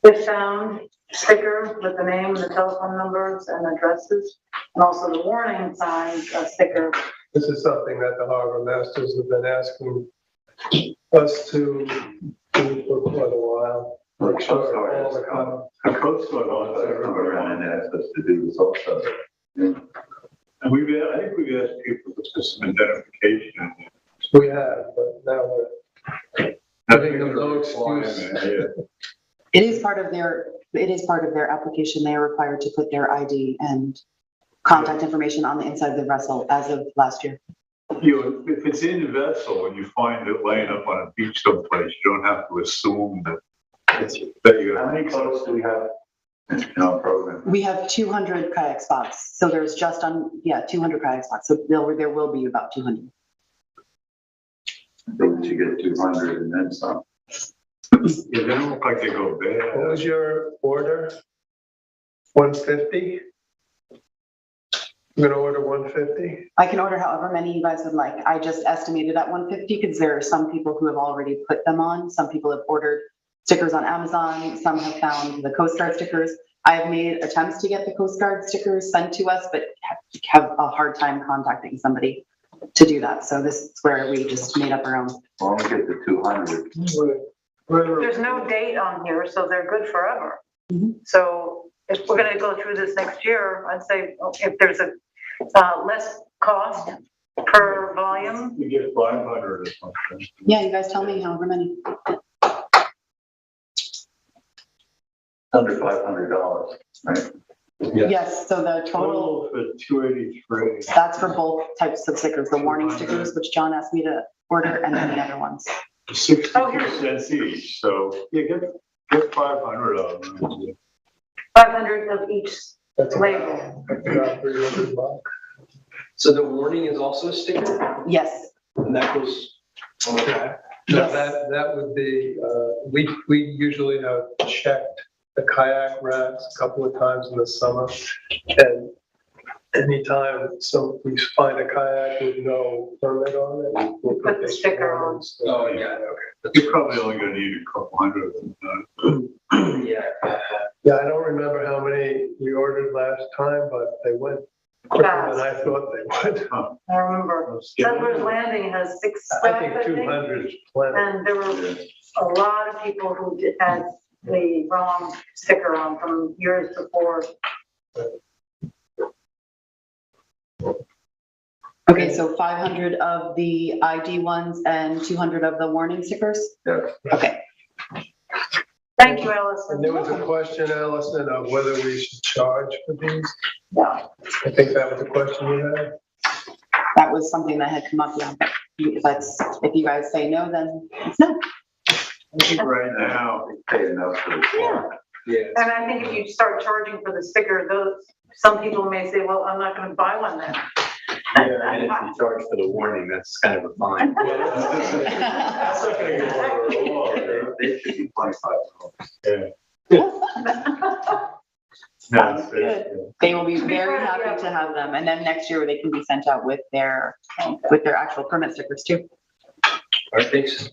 If found, sticker with the name, the telephone numbers and addresses, and also the warning signs, sticker. This is something that the harbor masters have been asking us to do for quite a while. Make sure all the com- The Coast Guard also Come around and ask us to do this also. And I think we've asked people to put some identification. we have, but now we're giving them no excuse. It is part of their application. They are required to put their ID and contact information on the inside of the vessel as of last year. If it's in the vessel and you find it laying up on a beach someplace, you don't have to assume that you're. How many boats do we have in our program? We have 200 kayak spots. So there's 200 kayak spots. So there will be about 200. I think we should get 200 and then some. Yeah, they don't look like they go What bad. was your order? 150? I'm gonna order 150. I can order however many you guys would like. I just estimated at 150 because there are some people who have already put them on. Some people have ordered stickers on Amazon. Some have found the Coast Guard stickers. I have made attempts to get the Coast Guard stickers sent to us, but have a hard time contacting somebody to do that. So this is where we just made up our own. Well, we get the 200. There's no date on here, so they're good forever. Mhm. So if we're gonna go through this next year, I'd say if there's a less cost per volume. You get 500 or something. Yeah, you guys tell me however many. Under $500, right? Yes, so the total, Total for 283. that's for both types of stickers, the warning stickers, which John asked me to order, and then the other ones. 62 cents each, so you get 500 of them. 500 of each That's label. about $300. So the warning is also a sticker, Yes, and that goes on the back? No, Yes. that would be, we usually have checked the kayak racks a couple of times in the summer. And anytime we find a kayak with no permit on it, we'll Put the sticker on. Oh, yeah, You're probably only gonna need a couple hundred of them. okay. Yeah. Yeah, I don't remember how many we ordered last time, but they went quicker than I thought they would. I remember. Settlers Landing has 6 I stacks, think I think. 200 is plenty. And there were a lot of people who had the wrong sticker on from years before. okay, so 500 of the ID ones and 200 of the warning stickers? Yes. Okay, Thank you, Allison. And there was a question, Allison, of whether we should charge for these. Yeah. I think that was the question you had. that was something that had come up, yeah. If you guys say no, then it's no. I think right now, we pay enough for the car. Yeah. And I think if you start charging for the sticker, some people may say, well, I'm not gonna buy one then. Yeah, and if you charge for the warning, that's kind of a fine. That's not gonna get over the law. They should be $25. Sounds good. They will be very happy to have them, and then next year they can be sent out with their actual permit stickers too. All right, thanks.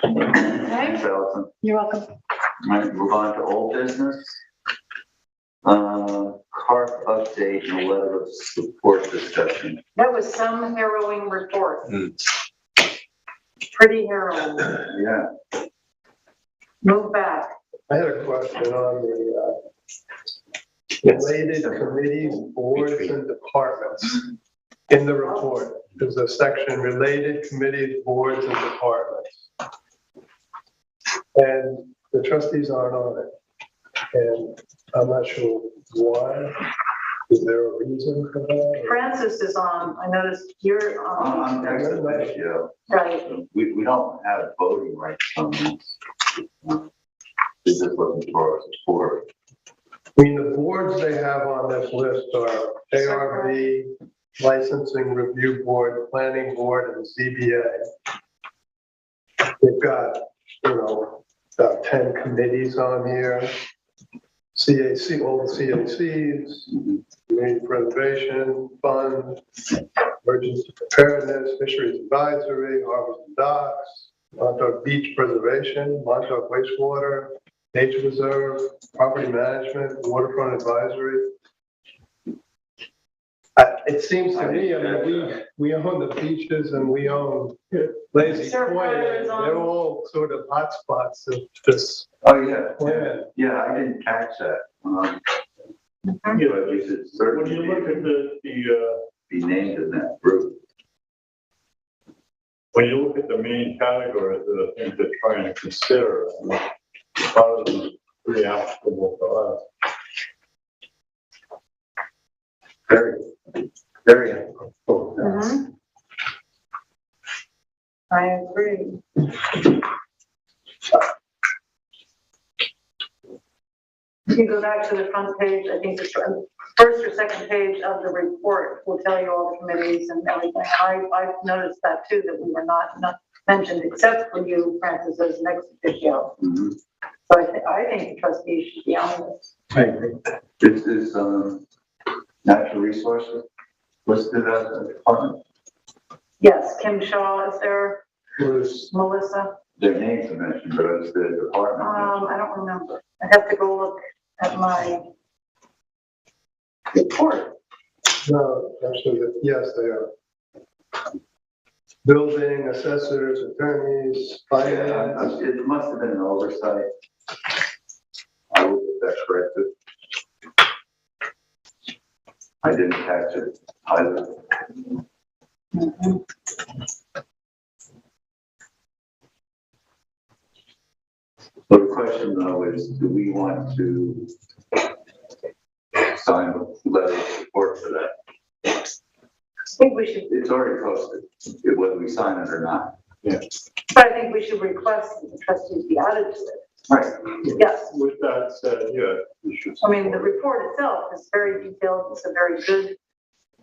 Thanks, Allison. You're welcome. Might move on to old business. CARP update and a letter of support discussion. That was some harrowing report. Pretty harrowing. Yeah. Move back. I had a question on the related committees, boards, and departments in the report. There's a section, related committees, boards, and departments. And the trustees aren't on it. And I'm not sure why. Is there a reason for that? Francis is on. I noticed you're on. On next ratio, Right. we don't have voting rights on this. We're just looking for support. I mean, the boards they have on this list are ARB, Licensing Review Board, Planning Board, and ZBA. They've got, about 10 committees on here. CAC, all the CACs, Community Preservation Fund, Emergency Preparedness, Fisheries Advisory, Harbors and Docks, Montauk Beach Preservation, Montauk Wastewater, Nature Reserve, Property Management, Waterfront Advisory. It seems to me, I mean, we own the beaches and we own Lazy Point, and they're all sort of hotspots of this Oh, yeah. plan. Yeah, I didn't catch that. But we should When certainly you look at be named in that group. when you look at the main categories of the things they're trying to consider, part of them is pretty applicable for us. Very helpful. Mhm. I agree. If you go back to the front page, I think the first or second page of the report will tell you all the committees and everything. I've noticed that too, that we were not mentioned except for you, Francis, as next official. Mhm. So I think the trustees should be on this. I agree. This is, natural resources listed as a department. Yes, Kim Shaw is there, Was Melissa. Their names are mentioned, but it's the department. I don't remember. I have to go look at my report. no, actually, yes, they are. Building, assessors, attorneys, Yeah, finance. it must have been an oversight. I will get that corrected. I didn't catch it either. But the question though is, do we want to sign a letter of support for that? I think we should, It's already posted, whether we sign it or not. Yeah. but I think we should request that the trustees be added to it. Right. Yes. With that said, yeah, we should. I mean, the report itself is very detailed. It's a very good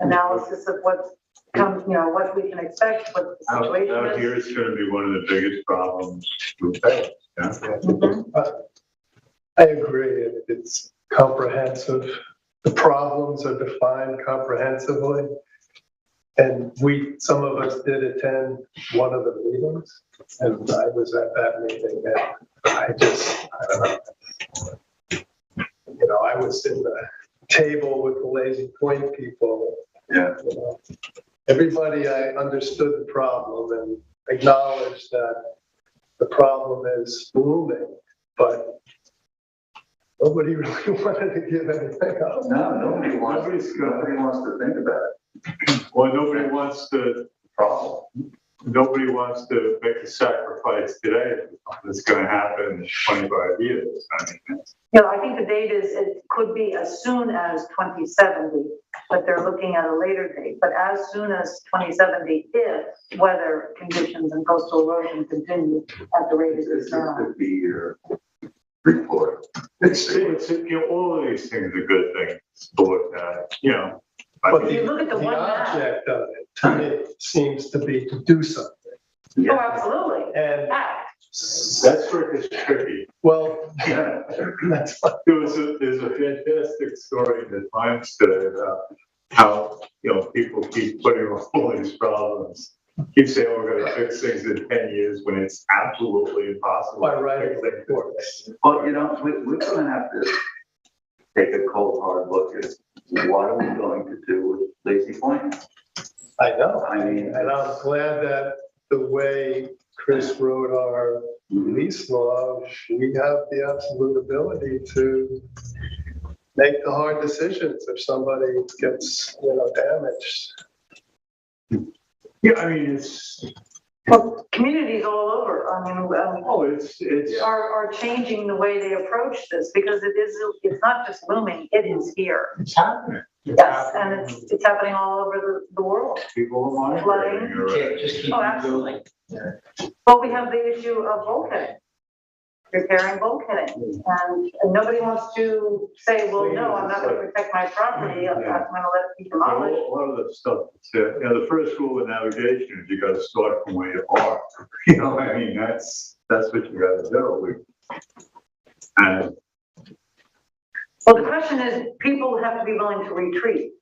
analysis of what comes, what we can expect, what the situation Out is. here, it's gonna be one of the biggest problems we face, yeah? Mhm. I agree. It's comprehensive. The problems are defined comprehensively. And some of us did attend one of the meetings, and I was at that meeting, and I don't know. I was in the table with the Lazy Point people. Yeah. Everybody, I understood the problem and acknowledged that the problem is looming, but nobody really wanted to give anything up. No, nobody wants to think about it. Well, nobody wants to make a sacrifice today. It's gonna happen in 25 years. I mean, I think the date it could be as soon as 2070, but they're looking at a later date. But as soon as 2070, if weather conditions and coastal erosion continue at the rate it is now. This could be your report. it's, all of these things are good things to look at, But If you look at the one map. object of it, to me, seems to be to do something. Oh, absolutely. And Act. That's where it's tricky. well, Yeah. that's fine. There's a fantastic story in the Times today about how, people keep putting all these problems. Keep saying we're gonna fix things in 10 years when it's absolutely impossible. By writing reports. Well, we're gonna have to take a cold, hard look at what are we going to do with Lazy Point? I know. I mean, And I'm glad that the way Chris wrote our lease law, we have the absolute ability to make the hard decisions if somebody gets, damaged. Yeah, I mean, Well, communities all over, it's. are changing the way they approach this because it's not just looming, it is here. It's happening. Yes, and it's happening all over the world. People are migrating. Oh, absolutely. Well, we have the issue of bulkheading, repairing bulkheading. And nobody wants to say, well, no, I'm not going to protect my property, I'm going to let it be demolished. A lot of the stuff, the first rule of navigation is you gotta start from where you are. That's what you gotta do. And Well, the question is, people have to be willing to retreat.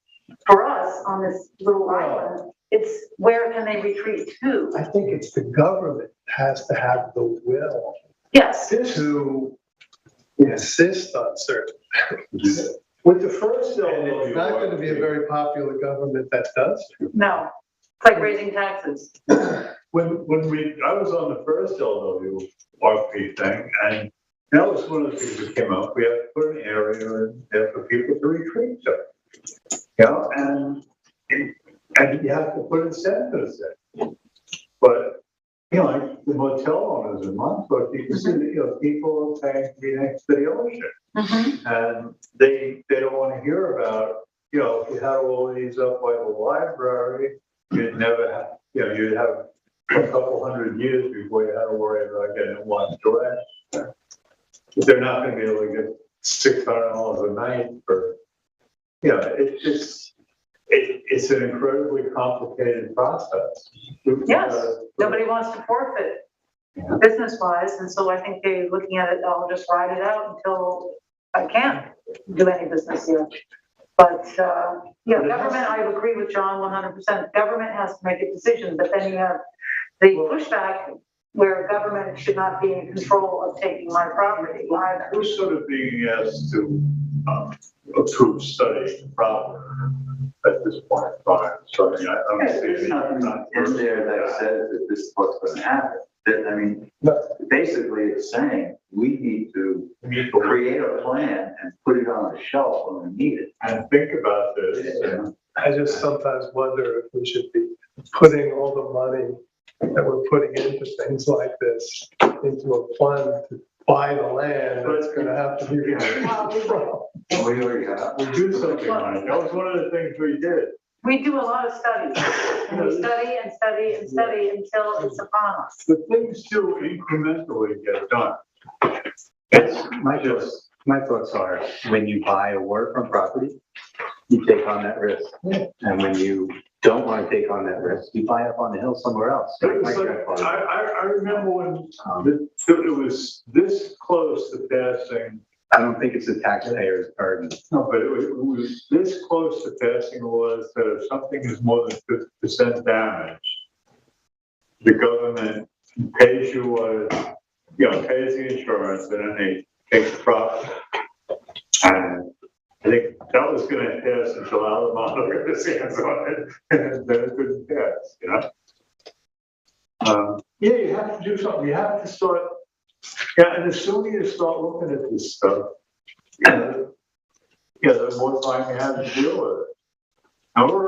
For us, on this little island, it's where can they retreat to? I think it's the government has to have the will Yes. to insist on certain things. with the first. And it's not going to be a very popular government that does. No. It's like raising taxes. I was on the first LWRP thing, and that was one of the things that came up. We have to put an area in there for people to retreat to. And you have to put incentives in. But, like the motel owners in Montauk, you can see that, people are paying to be next to the ocean. Mm-hmm. And they don't want to hear about, if you had all these up by the library, you'd never have, you'd have a couple hundred years before you had to worry about getting it one direct. But they're not going to be able to get $600 a night for, it's an incredibly complicated process. Yes. Nobody wants to forfeit business-wise, and so I think they're looking at it, I'll just ride it out until I can't do any business here. But, government, I agree with John 100%. Government has to make a decision, but then you have the pushback where government should not be in control of taking my property either. We're sort of being asked to approve study the problem at this point in time. So, I don't see There's nothing in there that says that this is what's going to happen. Basically it's saying we need to create a plan and put it on the shelf when we need it. And think about this. I just sometimes wonder if we should be putting all the money that we're putting into things like this into a fund to buy the land, that's gonna have to be. We already have. We do something on it. That was one of the things we did. We do a lot of studies, and we study and study and study until it's upon us. The things do incrementally get done. It's my thoughts are, when you buy a waterfront property, you take on that risk. And when you don't want to take on that risk, you buy up on the hill somewhere else. I remember when it was this close to passing. I don't think it's a taxpayer's burden. No, but it was this close to passing laws that if something is more than 50% damage, the government pays you pays the insurance, and then they take the profit. And I think that was going to pass until Alabama got his hands on it, and then it couldn't pass, Yeah, you have to do something. You have to start. Yeah, and the sooner you start looking at this stuff, the more time you have to deal with it. Now we're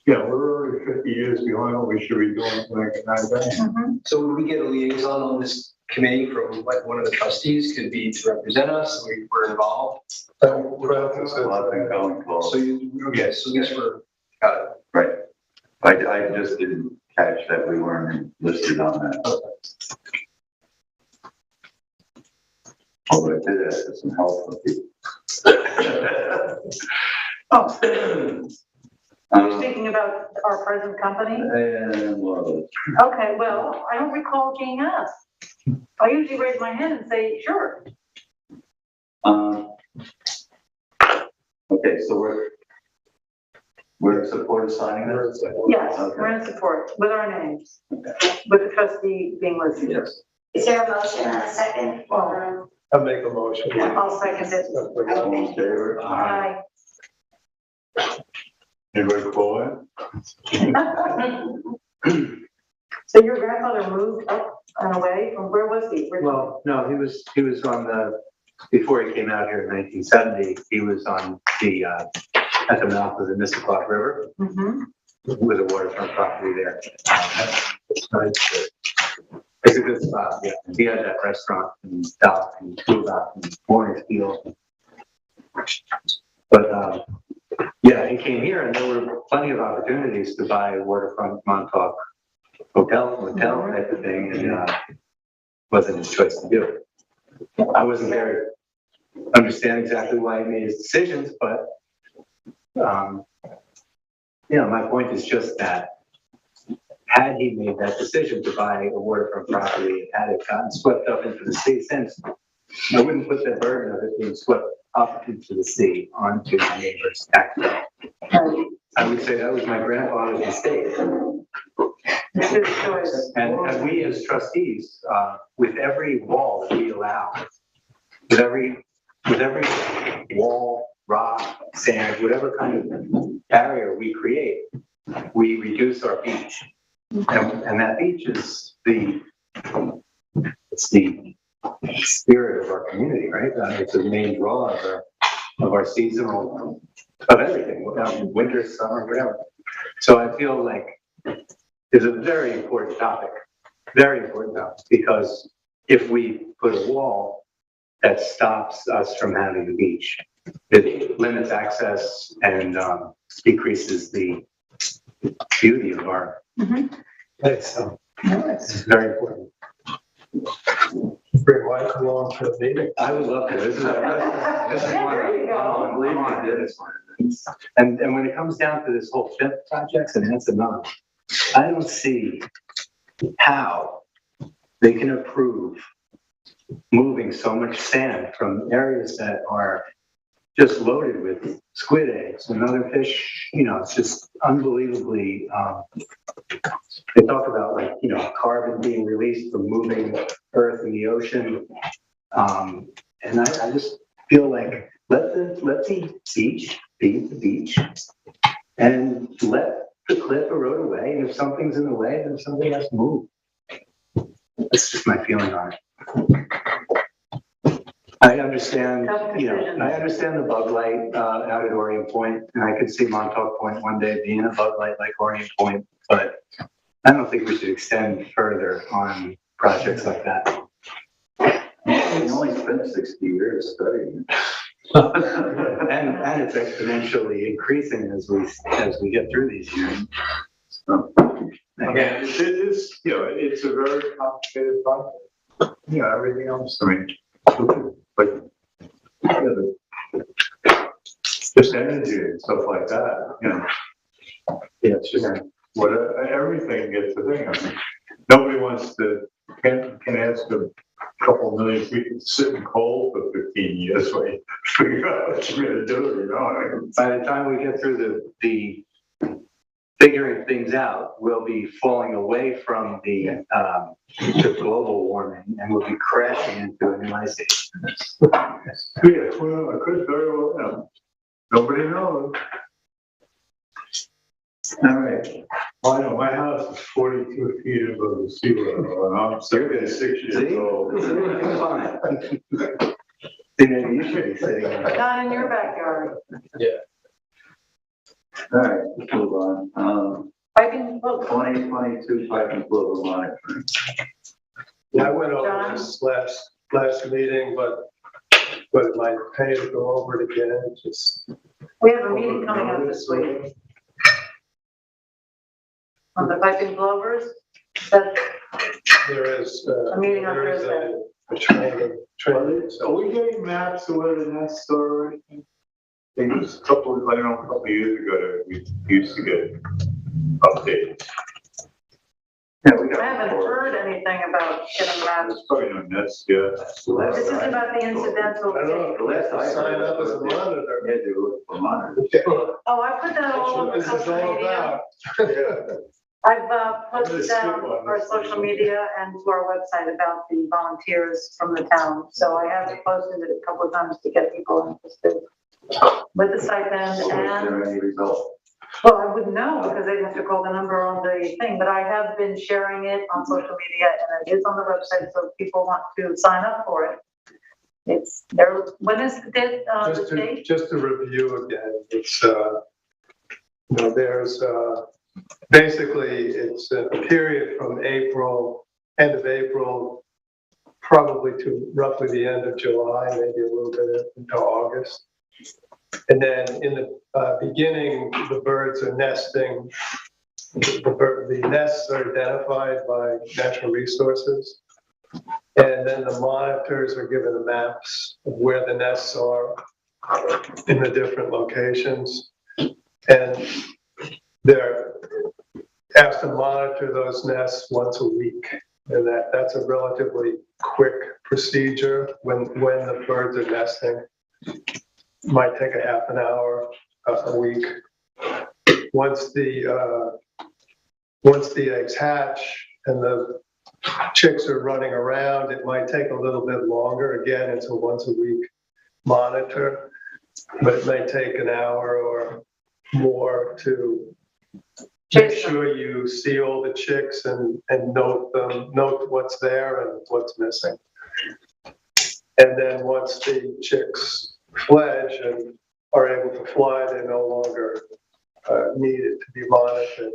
already 50 years behind what we should be doing to make it nice. So would we get a liaison on this committee from like one of the trustees, could be to represent us, we're involved? A lot of things going So forward. okay, so yes, we're, got it. Right. I just didn't catch that we weren't listed on that. Although I did ask for some help from people. You're speaking about our present company? Okay, well, I don't recall being asked. I usually raise my hand and say, sure. Okay, so we're in support of signing this? Yes, Okay. we're in support with our names, with the trustee being listed. Yes. Is there a motion and a second or? I'll make a motion. I'll second it. All in favor? Aye. Anybody call it? So your grandfather moved up and away from, where was he? Well, no, he was on before he came out here in 1970, he was on at the mouth of the Mississauga River with a waterfront property there. It's a good spot, yeah. He had that restaurant and dock and food dock and morning field. But he came here and there were plenty of opportunities to buy a waterfront Montauk motel type of thing, and wasn't his choice to do it. I wasn't there to understand exactly why he made his decisions, but my point is just that had he made that decision to buy a waterfront property, had it gotten swept up into the sea since, I wouldn't put the burden of it being swept up into the sea onto my neighbor's tax bill. I would say that was my grandfather's mistake. It's his choice. And we as trustees, with every wall that we allow, with every wall, rock, sand, whatever kind of barrier we create, we reduce our beach. And that beach is the spirit of our community, right? It's the main draw of our seasonal, of everything, winter, summer, whatever. So I feel like it's a very important topic, because if we put a wall that stops us from having the beach, it limits access and decreases the beauty of our place. So it's very important. Bring Mike along to the meeting. I would love to. This is There you go. And when it comes down to this whole fifth project, and that's another, I don't see how they can approve moving so much sand from areas that are just loaded with squid eggs and other fish. It's just unbelievably, they talk about carbon being released from moving earth in the ocean. And I just feel like let the beach be the beach and let the cliff erode away. And if something's in the way, then something has to move. That's just my feeling on it. I understand, I understand the bug light out at Orient Point, and I could see Montauk Point one day being a bug light like Orient Point. but I don't think we should extend further on projects like that. We only spent 60 years studying. And it's exponentially increasing as we get through these years. Yeah, it is, it's a very complicated project. Everything else, I mean, like, just energy and stuff like that, Yeah, it's just, everything gets a thing. I mean, nobody can ask a couple million people to sit in coal for 15 years while you figure out what you're gonna do, By the time we get through the figuring things out, we'll be falling away from the global warming, and we'll be crashing into a new ice age. Yeah, well, I could very well, nobody knows. All right. Well, I know my house is 42 feet above the sea level, and I'm 76 years old. You should be sitting in But not in your backyard. All right, let's move on. I can, look, 2022 pipe and global monitoring. Yeah, I went over this last meeting, but it might pay to go over it again, just. we have a meeting coming up this week on the piping blowers. That There is, a meeting on there is Thursday. a training. Are we getting maps of where the nests are or anything? I think it was a couple of years ago, we used to get updates. Yeah, we got. I haven't heard anything about getting maps. There's probably no nests yet. This is about the incidental. I don't know, The last I sign up as a monitor. Yeah, they look for monitors. Oh, I put that all over This is social all media. about. I've posted I'm that gonna on skip on our this. social media and to our website about the volunteers from the town. So I have posted it a couple of times to get people interested with the stipend Was there and, any result? well, I wouldn't know because they'd have to call the number on the thing, but I have been sharing it on social media and it is on the website, so if people want to sign up for it. It's there. When is the date? The date? Just to review again, it's, there's, basically, it's a period from end of April, probably to roughly the end of July, maybe a little bit into August. And then in the beginning, the birds are nesting. The nests are identified by natural resources. And then the monitors are given the maps of where the nests are in the different locations. And they're asked to monitor those nests once a week. And that's a relatively quick procedure when the birds are nesting. Might take a half an hour a week. Once the eggs hatch and the chicks are running around, it might take a little bit longer. Again, it's a once a week monitor, but it may take an hour or more to make sure you see all the chicks and note what's there and what's missing. And then once the chicks fledge and are able to fly, they're no longer needed to be monitored.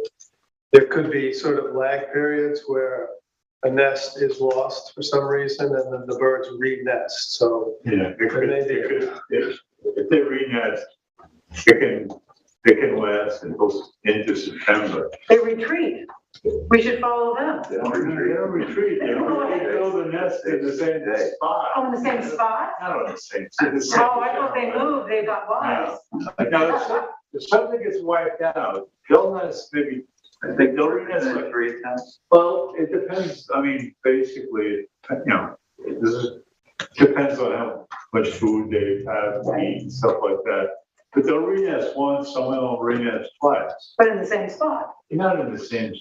There could be sort of lag periods where a nest is lost for some reason and then the birds re-nest. So Yeah, if they re-nest, it can last until into September. They retreat. We should follow them. They don't retreat. They build a nest in the same spot. Oh, in the same spot? Not on the same. Oh, I thought they moved, they got wise. Now, if something gets wiped out, they'll nest maybe, I think they'll re-nest like 3 times. well, it depends. I mean, basically, depends on how much food they have to eat and stuff like that. But they'll re-nest once, some of them will re-nest twice. But in the same spot. Not in the same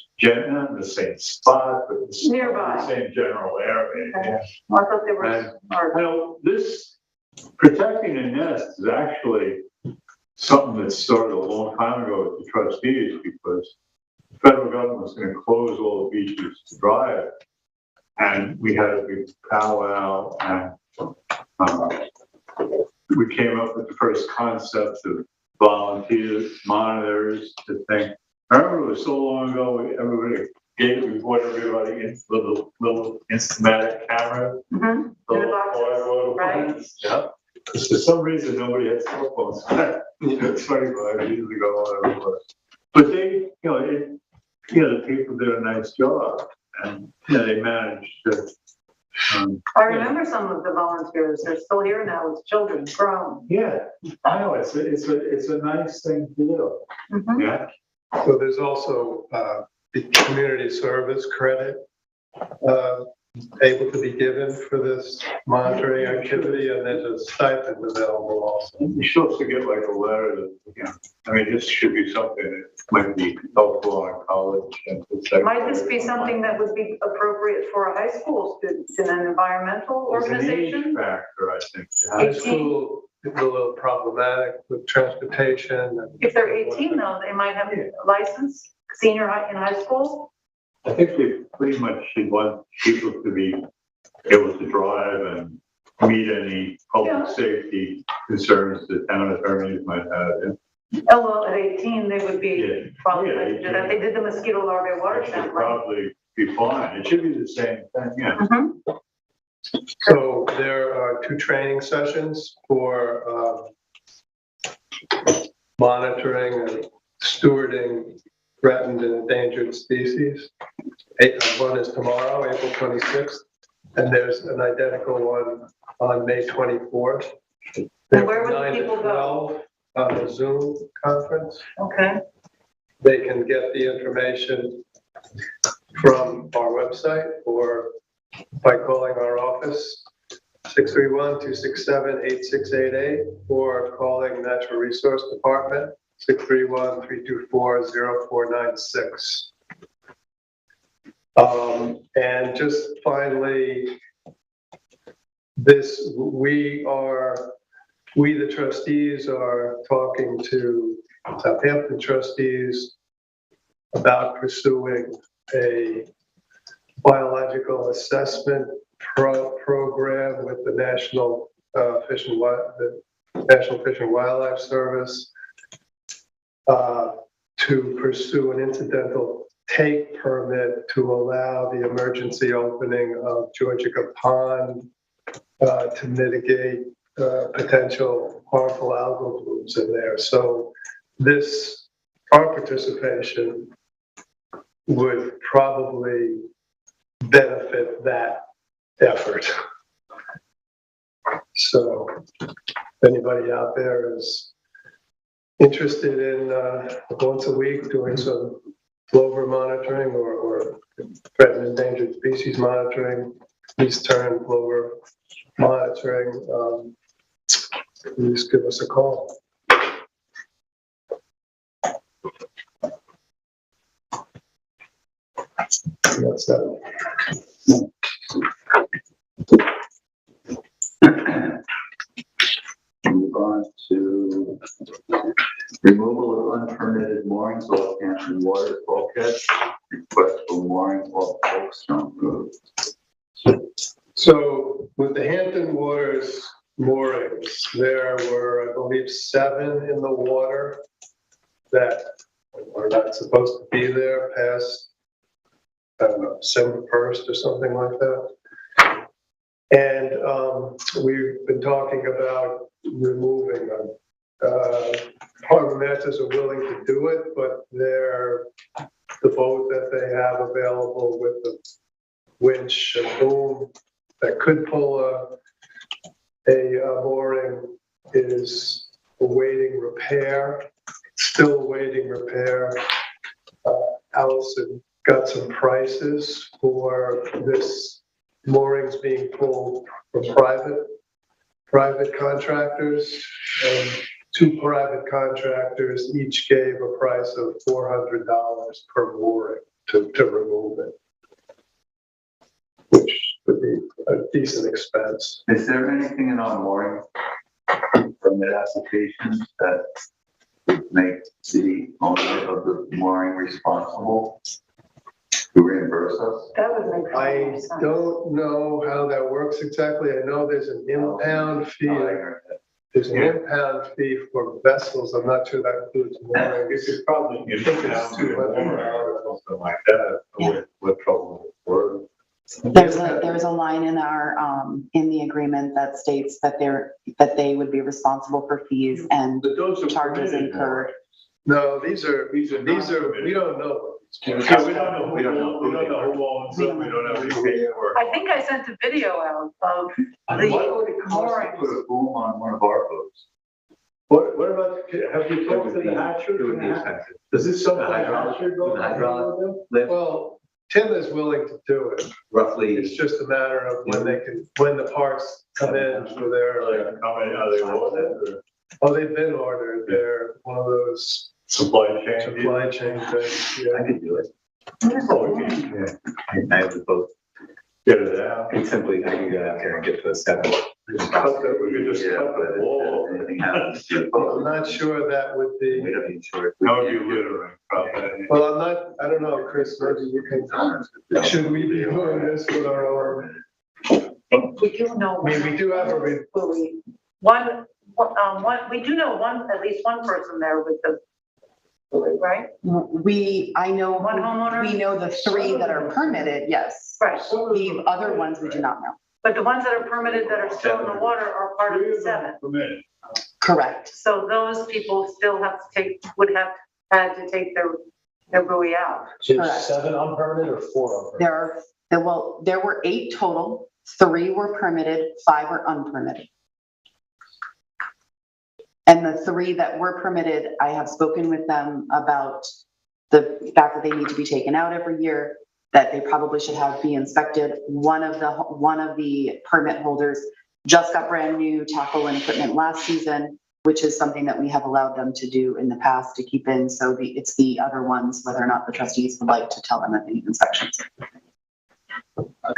spot, but Nearby. the same general area. Okay. Well, I thought they And, were. this protecting a nest is actually something that started a long time ago with the trustees because the federal government was going to close all the beaches to drive. And we had a big powwow and we came up with the first concept of volunteers, monitors, to think, I remember it was so long ago, everybody gave report everybody in little instamatic camera. Mm-hmm. In the boxes, Little right? Yeah. Because for some reason, nobody had cell phones. It's 25 years ago, whatever. But they, the people did a nice job, and they managed to. I remember some of the volunteers, they're still here now with children, grown. Yeah, I know, it's a nice thing to do. Mhm. Yeah. So there's also the community service credit able to be given for this monitoring activity, and there's a stipend available also. You're supposed to get like a letter that, I mean, this should be something that might be helpful on college. And Might this be something that would be appropriate for a high school student in an environmental organization? It's an age factor, I think. High school is a little problematic with transportation. And If they're 18 though, they might have a license, senior high in high school. I think we pretty much should want people to be able to drive and meet any public safety concerns that town attorneys might have. Oh, well, at 18, they would be qualified to do that. They did the mosquito larvae water It should sample. Right? probably be fine. It should be the same thing, yeah. Mhm. so there are 2 training sessions for monitoring and stewarding threatened and endangered species. One is tomorrow, April 26th, and there's an identical one on May 24th. And where would 9 to people go? 12 on a Zoom conference. Okay. They can get the information from our website or by calling our office, 631-267-8688, or calling Natural Resource Department, 631-324-0496. And just finally, we the trustees are talking to Hampton trustees about pursuing a biological assessment program with the National Fish and Wildlife Service to pursue an incidental take permit to allow the emergency opening of Georgia Pond to mitigate potential harmful algal blooms in there. So our participation would probably benefit that effort. So if anybody out there is interested in once a week doing some plover monitoring or threatened endangered species monitoring, east-turn plover monitoring, please give us a call. And that's that. Move on to removal of unpermitted moorings off Hampton Water bulkhead. Request for mooring off Oakstone Road. So with the Hampton Waters moorings, there were, I believe, 7 in the water that are not supposed to be there past, I don't know, December 1st or something like that. And we've been talking about removing them. Harbor Masters are willing to do it, but the boat that they have available with the winch and boom that could pull a mooring is awaiting repair, still awaiting repair. Allison got some prices for this moorings being pulled from private contractors, and 2 private contractors each gave a price of $400 per mooring to remove it, which would be a decent expense. Is there anything in our mooring permit applications that would make the owner of the mooring responsible to reimburse us? That would make I sense. don't know how that works exactly. I know there's an impound fee. There's an impound fee for vessels. I'm not sure that includes mooring. This is probably, you think it's $200 or something like that, Yeah. what trouble for. There's a line in our, in the agreement that states that they would be responsible for fees and But those are charges permitted incurred. No, these are, we don't know. We don't know who owns them, we don't have any paperwork. I think I sent a video out of Why the would it cost to moorings. put a boom on one of our boats? What about, have you talked to the hatcher? It would be expensive. Does this some The hydraulic- hatcher go? the hydraulic lift. Well, Tim is willing to do it. Roughly, It's just a matter of when the parts come in for their, Are they ordered oh, they've been ordered. They're one of those or supply chain? supply chain things. I could do it. Oh, okay. I have the boat. Get it out. And simply, I can go out there and get the step. Just cut that, we could just cut the wall. Anything happens. I'm not sure that would be, We don't need short. How would you littering? Probably. well, I don't know, Chris, maybe you can, should we be doing this with our own? We do know. I mean, we do have a, We do know at least one person there with the, right? I know, One homeowner? we know the 3 that are permitted, yes. Right, The other ones we do not know. but the ones that are permitted that are still in the water are part of the 7. Permitted. Correct. So those people still have to would have had to take their buoy out. So Correct. 7 unpermitted or 4 unpermitted? There were 8 total, 3 were permitted, 5 were unpermitted. And the 3 that were permitted, I have spoken with them about the fact that they need to be taken out every year, that they probably should be inspected. One of the permit holders just got brand new tackle and equipment last season, which is something that we have allowed them to do in the past to keep in. So it's the other ones, whether or not the trustees would like to tell them that they need inspections.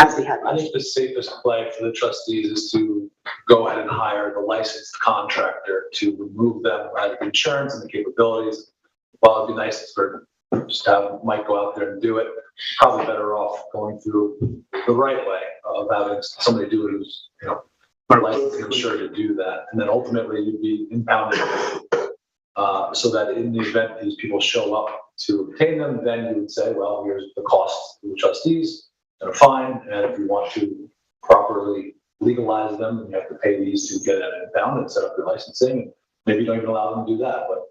As we had. I think the safest play for the trustees is to go ahead and hire the licensed contractor to remove them, have the insurance and the capabilities. While it'd be nice for just have Mike go out there and do it, probably better off going through the right way of having somebody do it who's, are licensed and insured to do that. And then ultimately you'd be impounded so that in the event these people show up to obtain them, then you would say, well, here's the cost to the trustees and a fine. And if you want to properly legalize them, then you have to pay these to get it impounded and set up your licensing. Maybe you don't even allow them to do that, but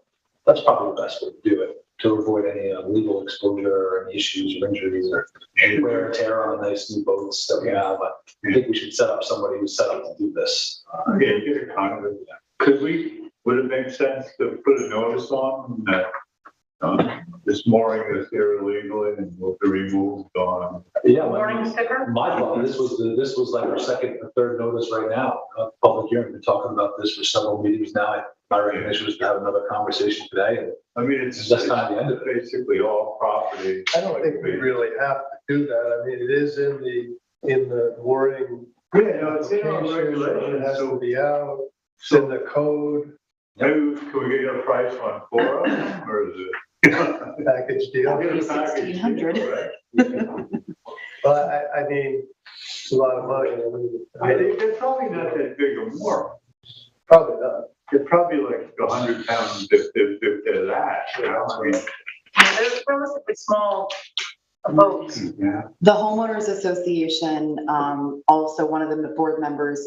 that's probably the best way to do it to avoid any legal exposure or any issues or injuries or any wear and tear on the nice new boats that we have. But I think we should set up somebody who's set up to do this. Yeah, you get a kind of, would it make sense to put a notice on that this mooring is here illegally and will be removed on? Yeah, Warning sticker? my thought, this was like our second or third notice right now, public hearing. We've been talking about this for several meetings now. My recommendation was to have another conversation today. And I mean, it's that's kind of the end of it. basically all property. I don't think we really have to do that. I mean, it is in the wording. Yeah, no, it's in our It regulations, has to so be out, it's in the code, maybe, can we get a price on 4 of them, or is it? package deal. That'd be 1,600. Right? But I mean, it's a lot of money. I think they're probably not that big or more. Probably not. They're probably like 100 pounds if they're that, I mean. Yeah, they're relatively small boats. Yeah. The homeowners association, also one of the board members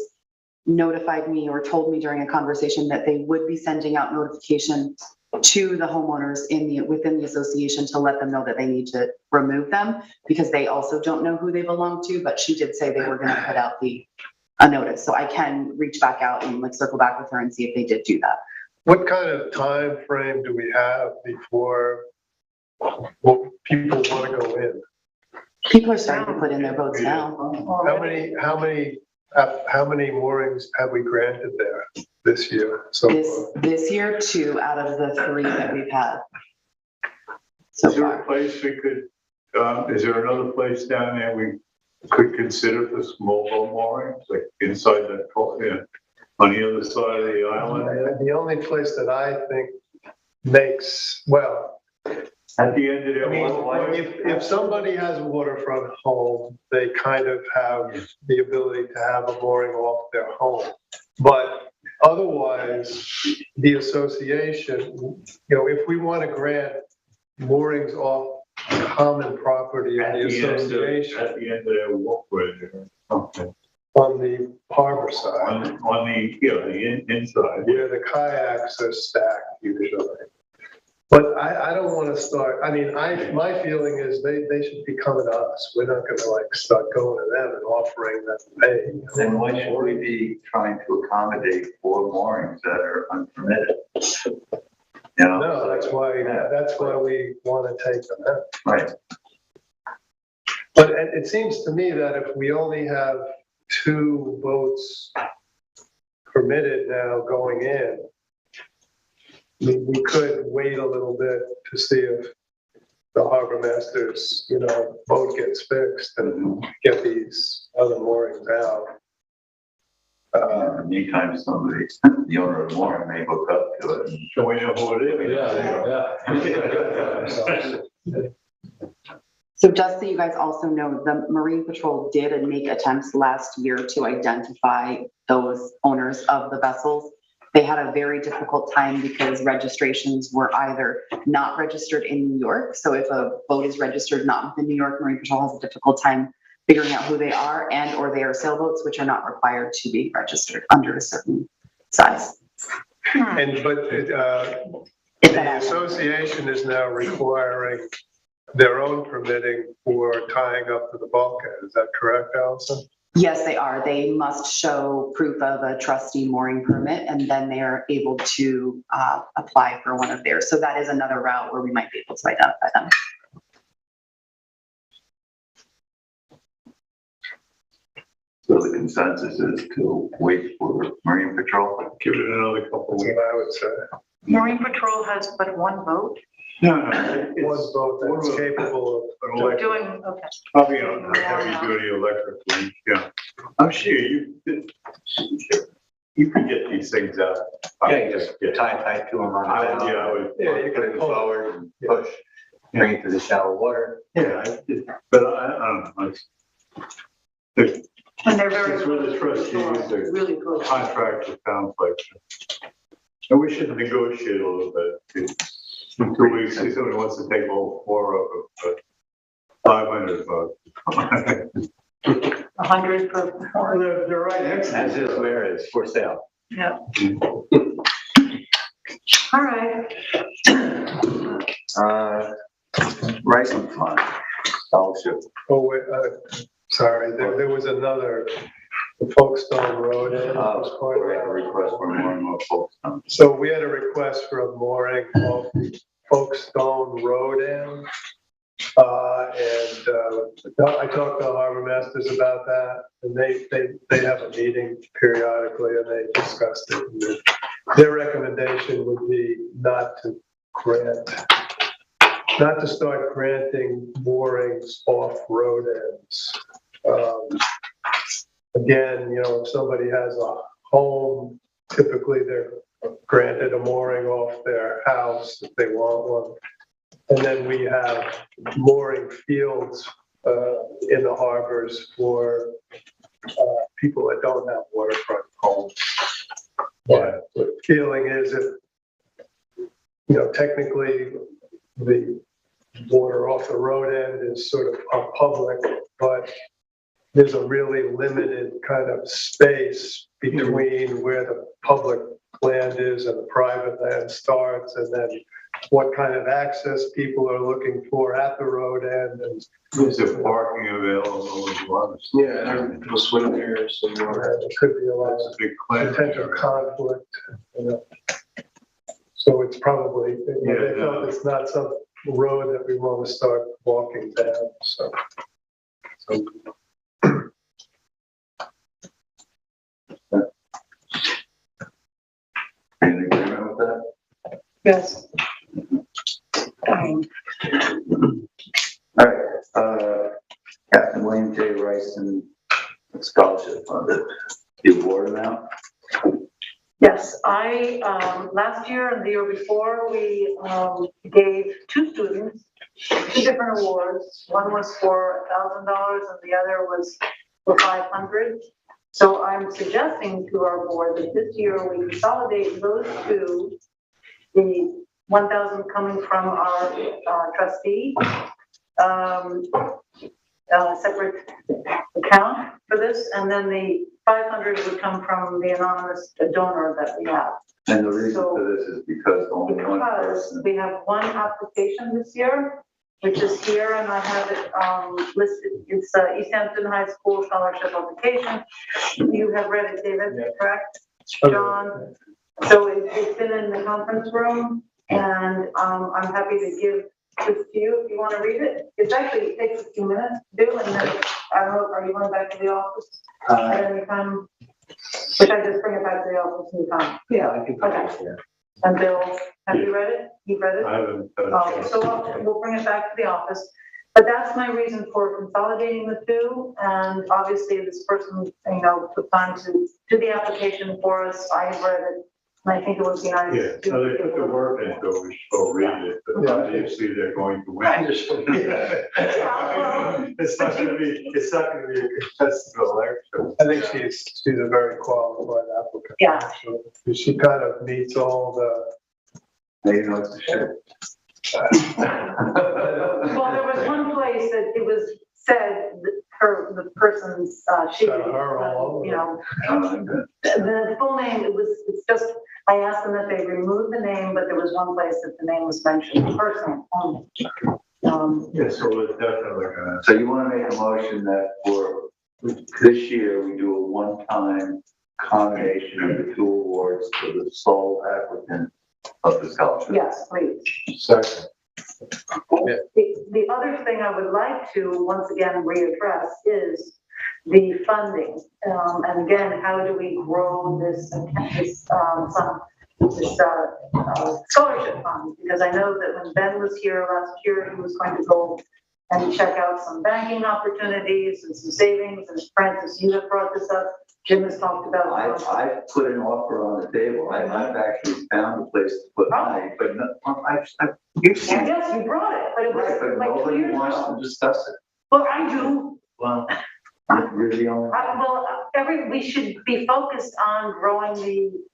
notified me or told me during a conversation that they would be sending out notification to the homeowners within the association to let them know that they need to remove them because they also don't know who they belong to, but she did say they were going to put out a notice. So I can reach back out and circle back with her and see if they did do that. What kind of time frame do we have before people want to go in? People are starting to put in their boats now. How many moorings have we granted there this year? So This year, 2 out of the 3 that we've had so Is there far. a place we could, is there another place down there we could consider for small boat moorings, like inside that, on the other side of the island? the only place that I think makes, well, At the end of I mean, their if somebody has a waterfront home, they kind of have the ability to have a mooring off their home. But Otherwise, the association, if we want to grant moorings off common property of the association At the end of their walkway there. Okay. on the harbor side, On the, the inside. where the kayaks are stacked usually. But I don't want to start, my feeling is they should be coming to us. We're not going to start going to them and offering them pay. Then why should we be trying to accommodate 4 moorings that are unpermitted? No, that's why we want to take them out. Right. But it seems to me that if we only have 2 boats permitted now going in, we could wait a little bit to see if the harbor master's, boat gets fixed and get these other moorings out. In the meantime, somebody, the owner of the mooring may hook up to it. So we know who it is. So just so you guys also know, the Marine Patrol did make attempts last year to identify those owners of the vessels. They had a very difficult time because registrations were either not registered in New York. So if a boat is registered not within New York, Marine Patrol has a difficult time figuring out who they are, and or they are sailboats, which are not required to be registered under a certain size. But the association is now requiring their own permitting for tying up to the bulkhead. Is that correct, Allison? Yes, they are. They must show proof of a trustee mooring permit, and then they are able to apply for one of theirs. So that is another route where we might be able to identify them. So the consensus is to wait for Marine Patrol. Give it another couple That's weeks. what I would say. Marine Patrol has but 1 boat No, One boat that's capable of. doing, okay. Probably on a heavy duty electric one, yeah. I'm sure you can get these things out. Yeah, you just tie to them on the bow. I would. Yeah, you Put it can forward and push, bring it to the shallow water. Yeah, but I don't know. And they're very It's with the trustees, they're really good. contract with conflict. And we should negotiate a little bit. In 2 weeks, see somebody wants to take all 4 of them, but $500 bucks. 100 per Well, they're right next to As is where it's for sale. Yeah. All right. Rising Fund, scholarship. Oh, wait, sorry, there was another, the Folkestone Road in. was part of that. Request for more folks. So we had a request for a mooring off the Folkestone Road in. I talked to harbor masters about that, and they have a meeting periodically, and they discussed it. And their recommendation would be not to start granting moorings off road ends. Again, if somebody has a home, typically they're granted a mooring off their house if they want one. And then we have mooring fields in the harbors for people that don't have waterfront homes. But the feeling is that, technically the water off the road end is sort of public, but there's a really limited kind of space between where the public land is and the private land starts, and then what kind of access people are looking for at the road end. And Is there parking available as well? yeah, No swim there, so there could be a lot That's of a big plan. potential conflict. So it's probably, they felt it's not some road that we want to start walking down. So. In agreement with that? Yes. All right, Captain William J. Rice and Scholarship Fund, the award amount? Yes, last year and the year before, we gave 2 students 2 different awards. One was for $1,000 and the other was for $500. So I'm suggesting to our board that this year we consolidate those two, the 1,000 coming from our trustee, separate account for this, and then the 500 would come from the anonymous donor that we have. And the reason for this is because only one Because person. we have one application this year, which is here, and I have it listed. It's East Hampton High School scholarship application. You have read it, David, correct? John? So it's been in the conference room, and I'm happy to give this to you if you want to read it. It takes a few minutes to do, and then, I don't know, are you going back to the office at any time? Should I just bring it back to the office anytime? Yeah, I think Okay. that's fair. And Bill, have you read it? You've read it? I haven't. So we'll bring it back to the office. But that's my reason for consolidating the two. And obviously this person, took time to do the application for us. I've read it. And I think it would be nice. Yeah, to- so they put the work in, so we should go read it, but obviously they're going to win. It's not gonna be a contested election. I think she's a very qualified applicant. Yeah. So she kind of meets all the. Now you know it's a shit. Well, there was one place that it was said that the person's, she, Got her all over. the full name, it's just, I asked them if they removed the name, but there was one place that the name was mentioned, person only. Yeah, so we're definitely gonna. So you want to make a motion that for this year, we do a one-time combination of the two awards for the sole applicant of the scholarship? Yes, please. Second. The other thing I would like to once again readdress is the funding. And again, how do we grow this scholarship fund? Because I know that when Ben was here last year, he was going to go and check out some banking opportunities and some savings. And Francis, you have brought this up. Jim has talked about. I put an offer on the table. I've actually found a place to put money, but no, Yes, you brought it, but it was right, but like 2 nobody years wants ago. to discuss it. Well, I do. Well, you're the only. We should be focused on growing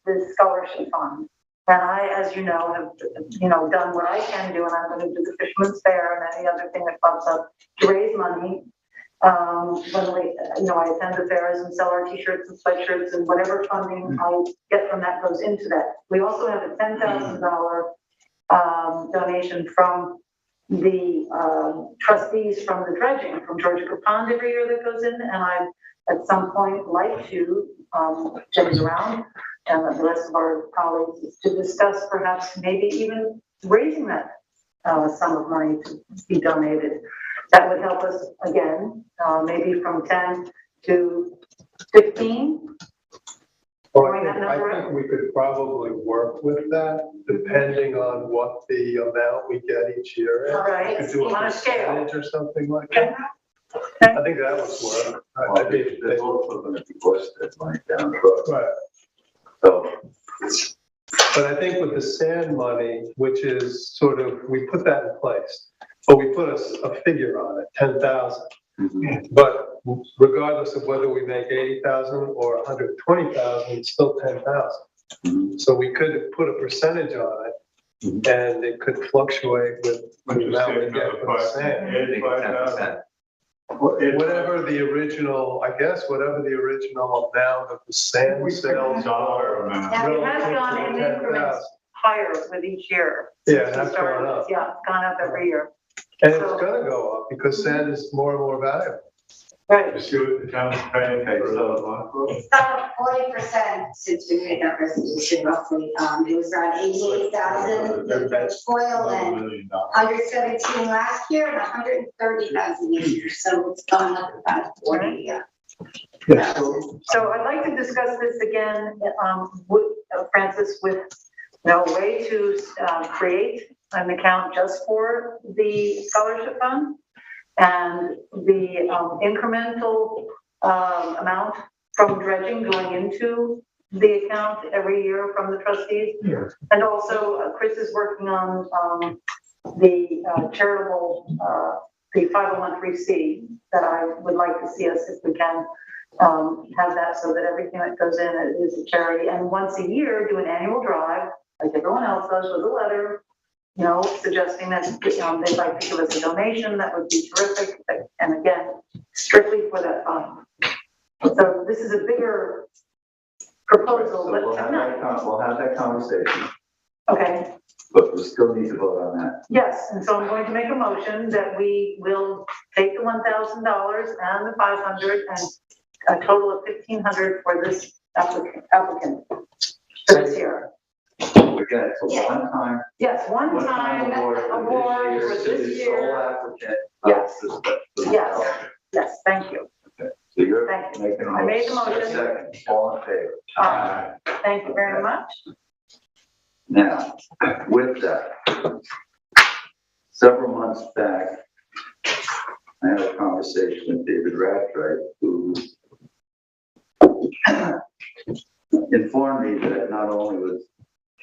the scholarship fund. And I, as you know, have, done what I can do, and I'm going to do the Fisherman's Fair and any other thing that pops up to raise money. When we, I attend the fairs and sell our t-shirts and sweatshirts, and whatever funding I get from that goes into that. We also have a $10,000 donation from the trustees from the dredging from Georgia Pond every year that goes in, and I at some point like to Jim's around and the rest of our colleagues to discuss perhaps maybe even raising that sum of money to be donated. That would help us again, maybe from 10 to 15. Well, I think we could probably work with that, depending on what the amount we get each year is. All right, We could do on a a scale. percentage or something like that. I think that would work. Well, they're also going to be busted money down the road. Right. So, But I think with the sand money, which is sort of, we put that in place, but we put a figure on it, 10,000. But regardless of whether we make 80,000 or 120,000, it's still 10,000. So we could put a percentage on it, and it could fluctuate with the amount we get for the sand. 85,000. Whatever the original, I guess, whatever the original amount of the sand sales Dollar amount. Now, it has gone in relative to increments higher with each year. Yeah, since it has we started. gone up. Yeah, it's gone up every year. And it's gonna go up because sand is more and more valuable. Right. You see what the town's paying for the It's about 40% since we made that resolution roughly. It was around 88,000 with veg oil and $1 million. 117 last year and 130,000 this year. So it's gone up about 40. Yeah. So I'd like to discuss this again, with Francis, with a way to create an account just for the scholarship fund and the incremental amount from dredging going into the account every year from the trustees. Yes. And also Chris is working on the charitable the 501(c) that I would like to see us, if we can, have that so that everything that goes in is a charity. And once a year, do an annual drive, like everyone else does, with a letter, you know, suggesting that they'd like to give us a donation. That would be terrific. And again, strictly for that fund. So this is a bigger proposal, So but we'll have that conversation, okay. but we still need to vote on that. Yes, and so I'm going to make a motion that we will take the $1,000 and the 500 and a total of 1,500 for this applicant for this year. Okay, so one time. Yes, one-time award for this year. Sole applicant. Yes. Yes. Yes, thank you. Okay, so you're Thank you. making a motion. I made the motion. Second, all in favor? Aye. Thank you very much. Now, with that, several months back, I had a conversation with David Rattright, who informed me that not only was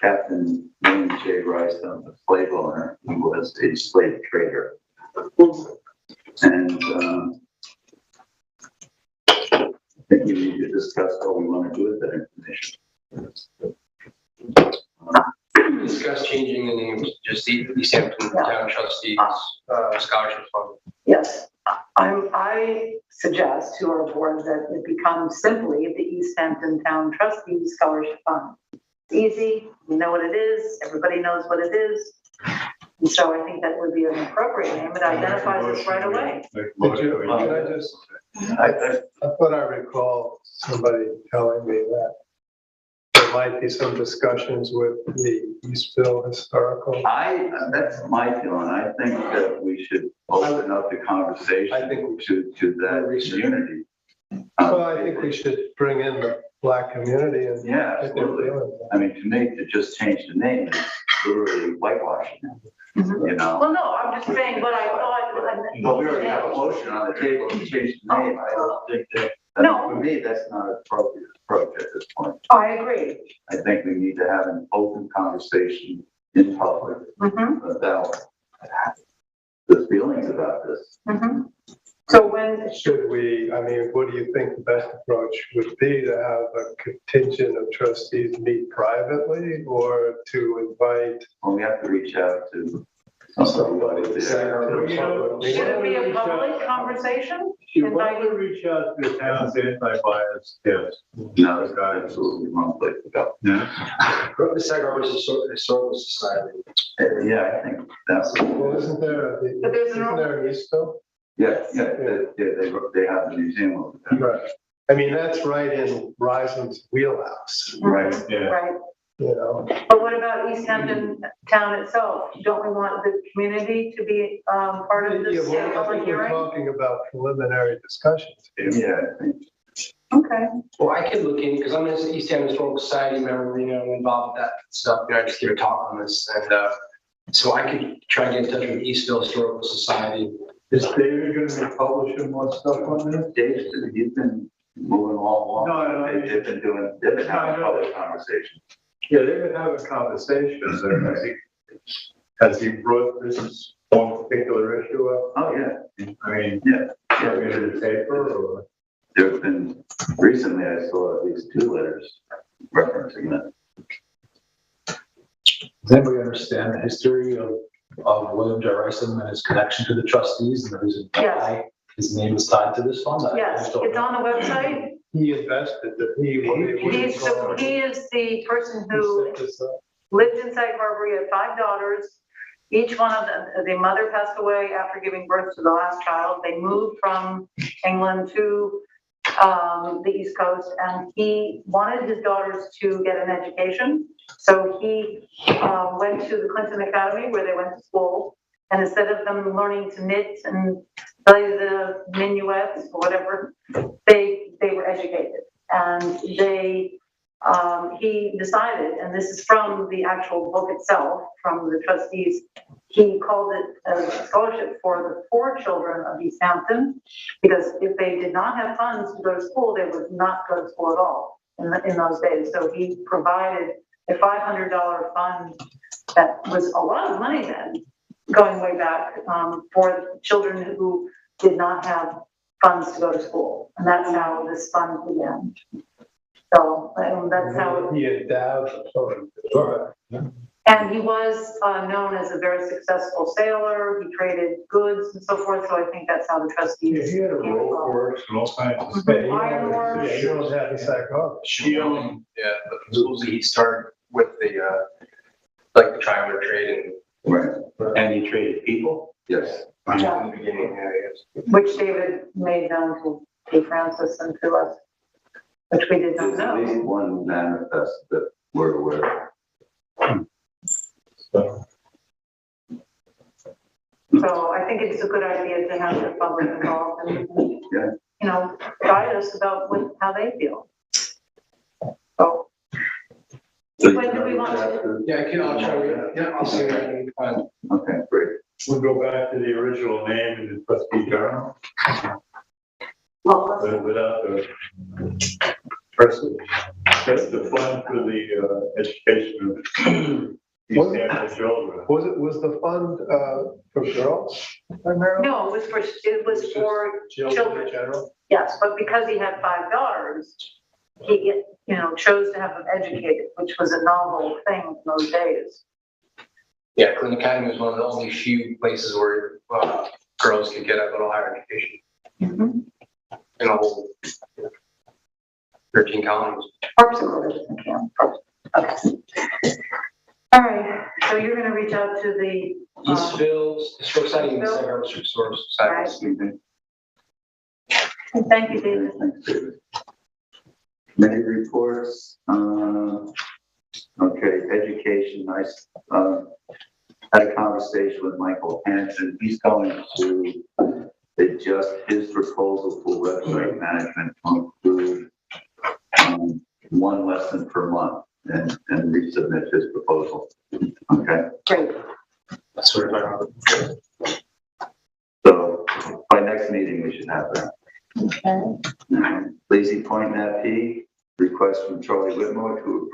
Captain William J. Rice a slave owner, he was a slave trader. And I think we need to discuss what we want to do with that information. Discuss changing the name to just the East Hampton Town Trustees Scholarship Fund. Yes, I suggest to our board that it becomes simply the East Hampton Town Trustees Scholarship Fund. It's easy, you know what it is, everybody knows what it is. And so I think that would be an appropriate name. It identifies us right away. I thought I recall somebody telling me that there might be some discussions with the Eastville Historical. That's my feeling. I think that we should open up the conversation to that community. Well, I think we should bring in the Black community and yeah, absolutely. I mean, to me, to just change the name is literally whitewashing it, you know? Well, no, I'm just saying what I thought. But we already have a motion on the table to change the name. I don't think that, No. for me, that's not an appropriate approach at this point. I agree. I think we need to have an open conversation in public about the feelings about this. So when should we, I mean, what do you think the best approach would be, to have a contingent of trustees meet privately, or to invite? Well, we have to reach out to somebody there. should it be a public conversation? You want to reach out to the town's anti-bias test. No, that's absolutely wrong place to go. Yeah. The Sacramento Historical Society. Yeah, I think that's. Well, isn't there an Eastville? Yeah, they have the museum over there. Right. I mean, that's right in Risen's wheelhouse. Right. Yeah. Right. You know. But what about East Hampton Town itself? Don't we want the community to be part of this I public think we're hearing? talking about preliminary discussions. Yeah, I think. Okay. Well, I could look in, because I'm an East Hampton Historical Society member, you know, involved with that stuff. You know, I just give a talk on this, and so I could try and get in touch with Eastville Historical Society. Is David going to be publishing more stuff on this? David, he's been moving all along. No, they've been having public conversations. Yeah, they've been having conversations, and has he brought this one particular issue up? Oh, yeah. I mean, Yeah. in the paper, or? There's been, recently I saw at least 2 letters referencing that. Does anybody understand the history of William J. Rice and his connection to the trustees and the reason why his name is tied to this fund? Yes, it's on the website. He invested, He is the person who lived in Sag Harbor. He had 5 daughters. Each one of them, the mother passed away after giving birth to the last child. They moved from England to the East Coast, and he wanted his daughters to get an education. So he went to the Clinton Academy, where they went to school, and instead of them learning to knit and play the minuets or whatever, they were educated. And he decided, and this is from the actual book itself, from the trustees, he called it a scholarship for the 4 children of East Hampton, because if they did not have funds to go to school, they would not go to school at all in those days. So he provided a $500 fund that was a lot of money then, going way back, for children who did not have funds to go to school. And that's how this fund began. So that's how, He endowed the fund. and he was known as a very successful sailor. He traded goods and so forth. So I think that's how the trustees. He had a role for us and all kinds of Mhm. Iron ore. Yeah, you don't have to sack off. Yeah, but supposedly he started with the, like the triangular trade Right. And you traded people? Yes. in Yeah. the beginning, yeah, I guess. Which David made known to P. Francis and to us, which we did not There's at least know. one manifest that we're aware of. So I think it's a good idea to have the public involved and, Yeah. you know, guide us about how they feel. So when do we want to? Yeah, I can, I'll try, yeah, I'll see what I can find. Okay, great. We'll go back to the original name in the trustee journal, Well, but without the person. That's the fund for the education of these Hampton children. Was the fund, for girls primarily? no, it was for children. In general? Yes, but because he had 5 daughters, he, chose to have them educated, which was a novel thing in those days. Yeah, Clinton Academy was one of the only few places where girls could get a little higher education Mm-hmm. in the whole 13 colonies. Parks and Recreation Camp. Okay. All right, so you're gonna reach out to the. Eastville, Historic Society, and the Eastville? Center of Historic Society. Thank you, David. Thanks, David. Committee reports, okay, education, I, had a conversation with Michael Hampton. He's going to adjust his proposal for website management to include, 1 lesson per month and resubmit his proposal. Okay, Great. That's what I'm so by next meeting, we should have that. Okay. Lazy Point NAP, request from Charlie Whitmore to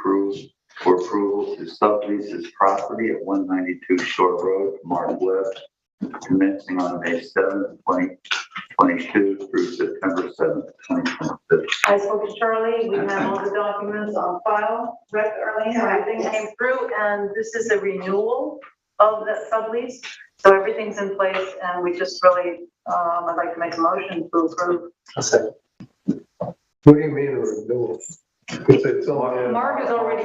for approval to sublease his property at 192 Shore Road, Mark Webb, commencing on May 7th, 2022 through September 7th, 2022. I spoke to Charlie, we have all the documents on file, correct, Arlene, everything came through, and this is a renewal of that sublease, so everything's in place, and we just really, I'd like to make a motion to approve. What do you mean a renewal? It's all. Mark is already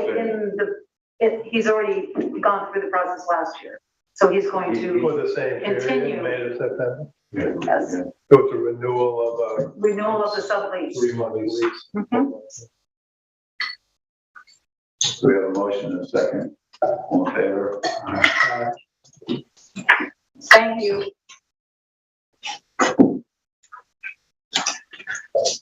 he's already gone through the process last year, so he's going to For the same period, continue. May to September? Yes. So it's a renewal of a renewal of the sublease. 3-month lease. Mhm. So we have a motion and a second. All in favor? Thank you.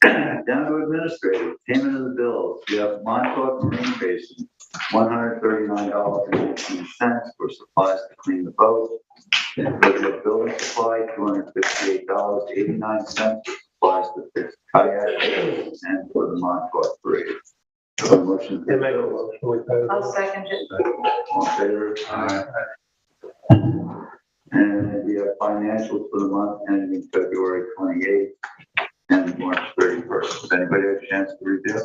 Down to administrative, payment of the bills. We have Montauk Marine Basin, $139.18 for supplies to clean the boat. Individual building supply, $258.89 for supplies to fix kayak and for the Montauk Parade. So motion. They make a motion, we pay the I'll bill. second it. All in favor? And we have financials for the month ending February 28th and March 31st. Does anybody have a chance to review?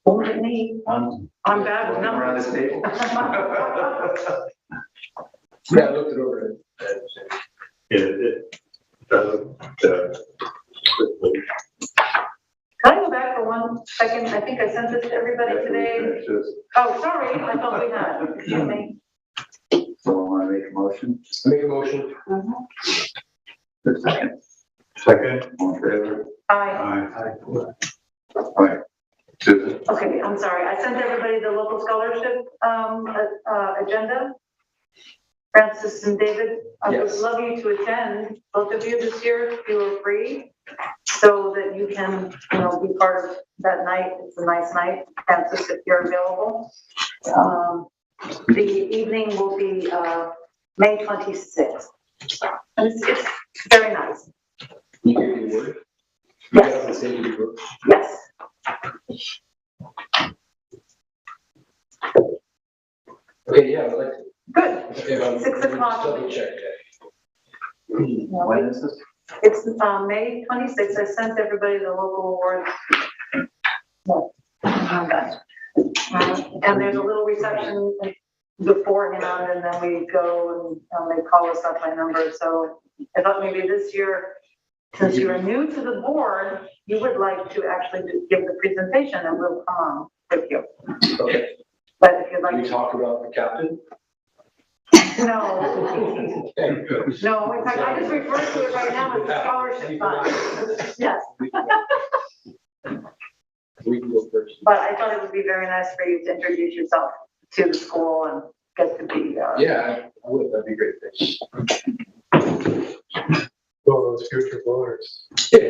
Won't it me? I'm bad with Around numbers. the table. Yeah, I looked it over. Can I go back for 1 second? I think I sent this to everybody today. Oh, sorry, I thought we had. Excuse me. Someone want to make a motion? Make a motion. The second. Second. All in favor? Aye. All right. Susan? Okay, I'm sorry. I sent everybody the local scholarship agenda. Francis and David, I would Yes. love you to attend, both of you this year, if you are free, so that you can, be part of that night. It's a nice night, Francis, if you're available. The evening will be May 26th. And it's very nice. You can do word. Yes. Yes. Okay, yeah, I would like to. Good. 6 o'clock. Double check that. When is this? It's May 26th. I sent everybody the local awards. And there's a little reception beforehand, and then we go and they call us up by number. So I thought maybe this year, since you are new to the board, you would like to actually give the presentation, and we'll come on with you. Okay. But if you'd like Can we to. talk about the captain? No. No, in fact, I just refer to it right now as the scholarship fund. Yes. We can go first. But I thought it would be very nice for you to introduce yourself to the school and get to be. Yeah, I would, that'd be great. Thanks. All those future voters. This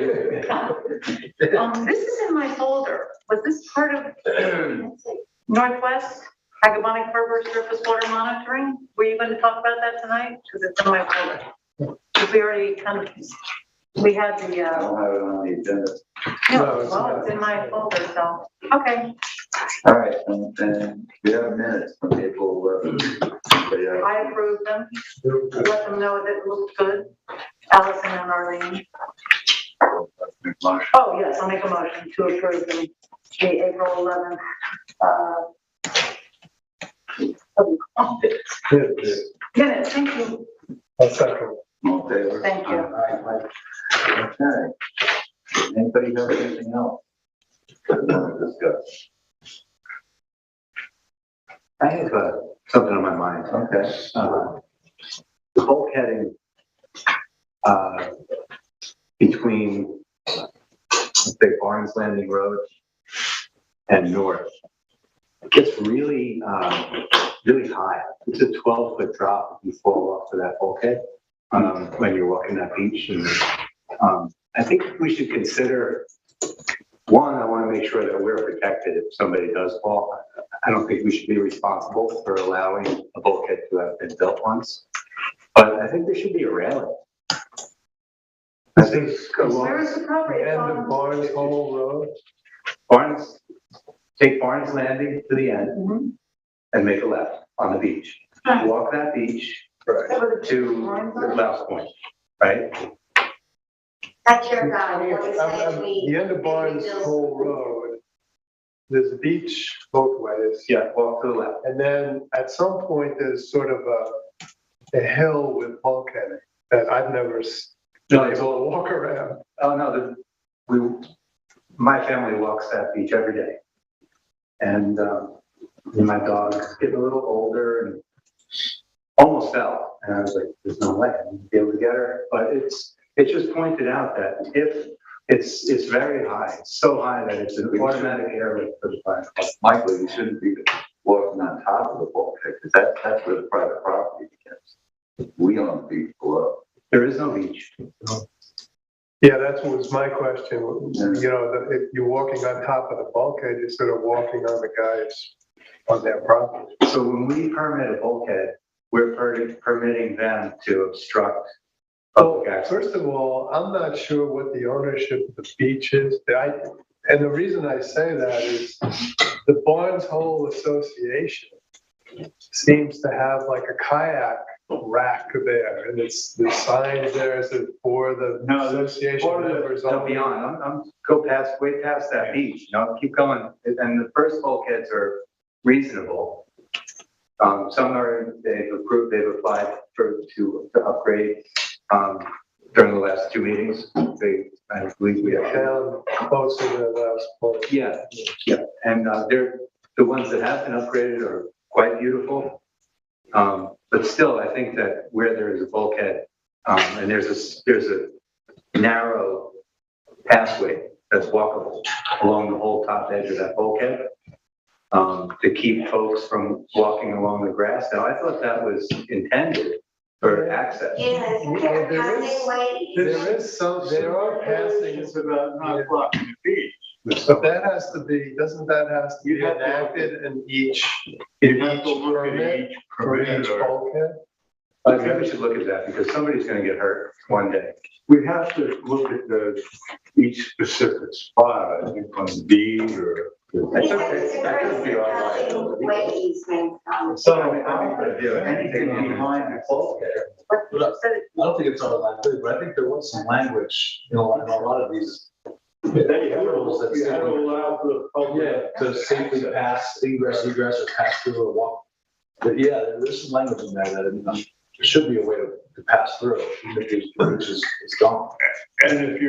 is in my folder. Was this part of Northwest Hydroponic Fervor Surface Water Monitoring? Were you going to talk about that tonight? Because it's in my folder. Because we already kind of, we had the, I don't have it on the agenda. no, well, it's in my folder, so, okay. All right, and then we have minutes from April 11th. I approve them. Let them know that it looks good. Allison and Arlene. Oh, yes, I'll make a motion to approve them. The April 11th. Minutes, thank you. I'll second. All in favor? Thank you. Okay. Anybody have anything else that they want to discuss? I have something on my mind. Okay. The bulkheading between, let's say, Barnes Landing Road and North, it gets really, really high. It's a 12-foot drop if you fall off of that bulkhead when you're walking that beach. And I think we should consider, one, I want to make sure that we're protected if somebody does fall. I don't think we should be responsible for allowing a bulkhead to have been built once, but I think there should be a railing. I think Where is the property? End of Barnes Hole Road. Take Barnes Landing to the end Mhm. and make a left on the beach. Walk that beach to the Louse Point, right? That's your guy. The end of Barnes Hole Road, there's a beach both ways. Yeah, walk to the left. And then at some point, there's sort of a hill with bulkheading that I've never No, been it's able all, to walk around. oh no, my family walks that beach every day. And my dog's getting a little older and almost fell. And I was like, there's no way I'm gonna be able to get her. But it just pointed out that if it's very high, it's so high that it's an automatic airlift for the fire. Michael, you shouldn't be walking on top of the bulkhead, because that's where the private property begins. We own the beach below. There is no beach. Yeah, that was my question. You know, if you're walking on top of the bulkhead, you're sort of walking on the guys on their property. So when we permit a bulkhead, we're permitting them to obstruct public access. First of all, I'm not sure what the ownership of the beach is. And the reason I say that is the Barnes Hole Association seems to have like a kayak rack there, and it's the signs there is for the association members. No, beyond. I'm go past, way past that beach. Keep going. And the first bulkheads are reasonable. Some are they've applied to upgrade during the last two meetings. I believe we have. Down closer to the last point. Yeah. And they're the ones that have been upgraded are quite beautiful. But still, I think that where there is a bulkhead and there's a narrow pathway that's walkable along the whole top edge of that bulkhead to keep folks from walking along the grass. Now, I thought that was intended for access. There are passings about not blocking the beach. but that has to be, doesn't that has to be enacted in each permit for each bulkhead? I think we should look at that because somebody's going to get hurt one day. We have to look at each specific spot, I think on the deed or That's okay. That could be our liability. So, anything behind the bulkhead. I don't think it's all that big, but I think there was some language, in a lot of these. Rules that You say, have to allow for the public. yeah, to safely pass, egress, or pass through or walk. But yeah, there's some language in there that there should be a way to pass through, even if the bridge is gone. And if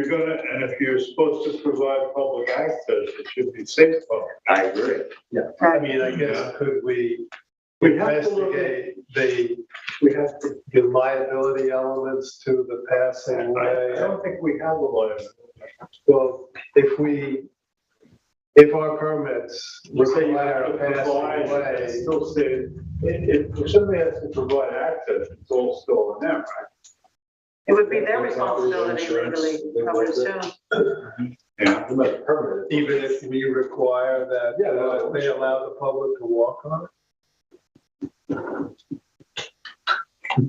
you're supposed to provide public access, it should be safe public. I agree. I mean, I guess, could we We have to look at- investigate the liability elements to the passing I way? don't think we have a liability. Well, if our permits Let's say you require have a to provide, passing way, it's still say, if somebody has to provide access, it's all still on them, right? It would be their responsibility legally, I would assume. Yeah. even if we require that, they allow the public to walk on it?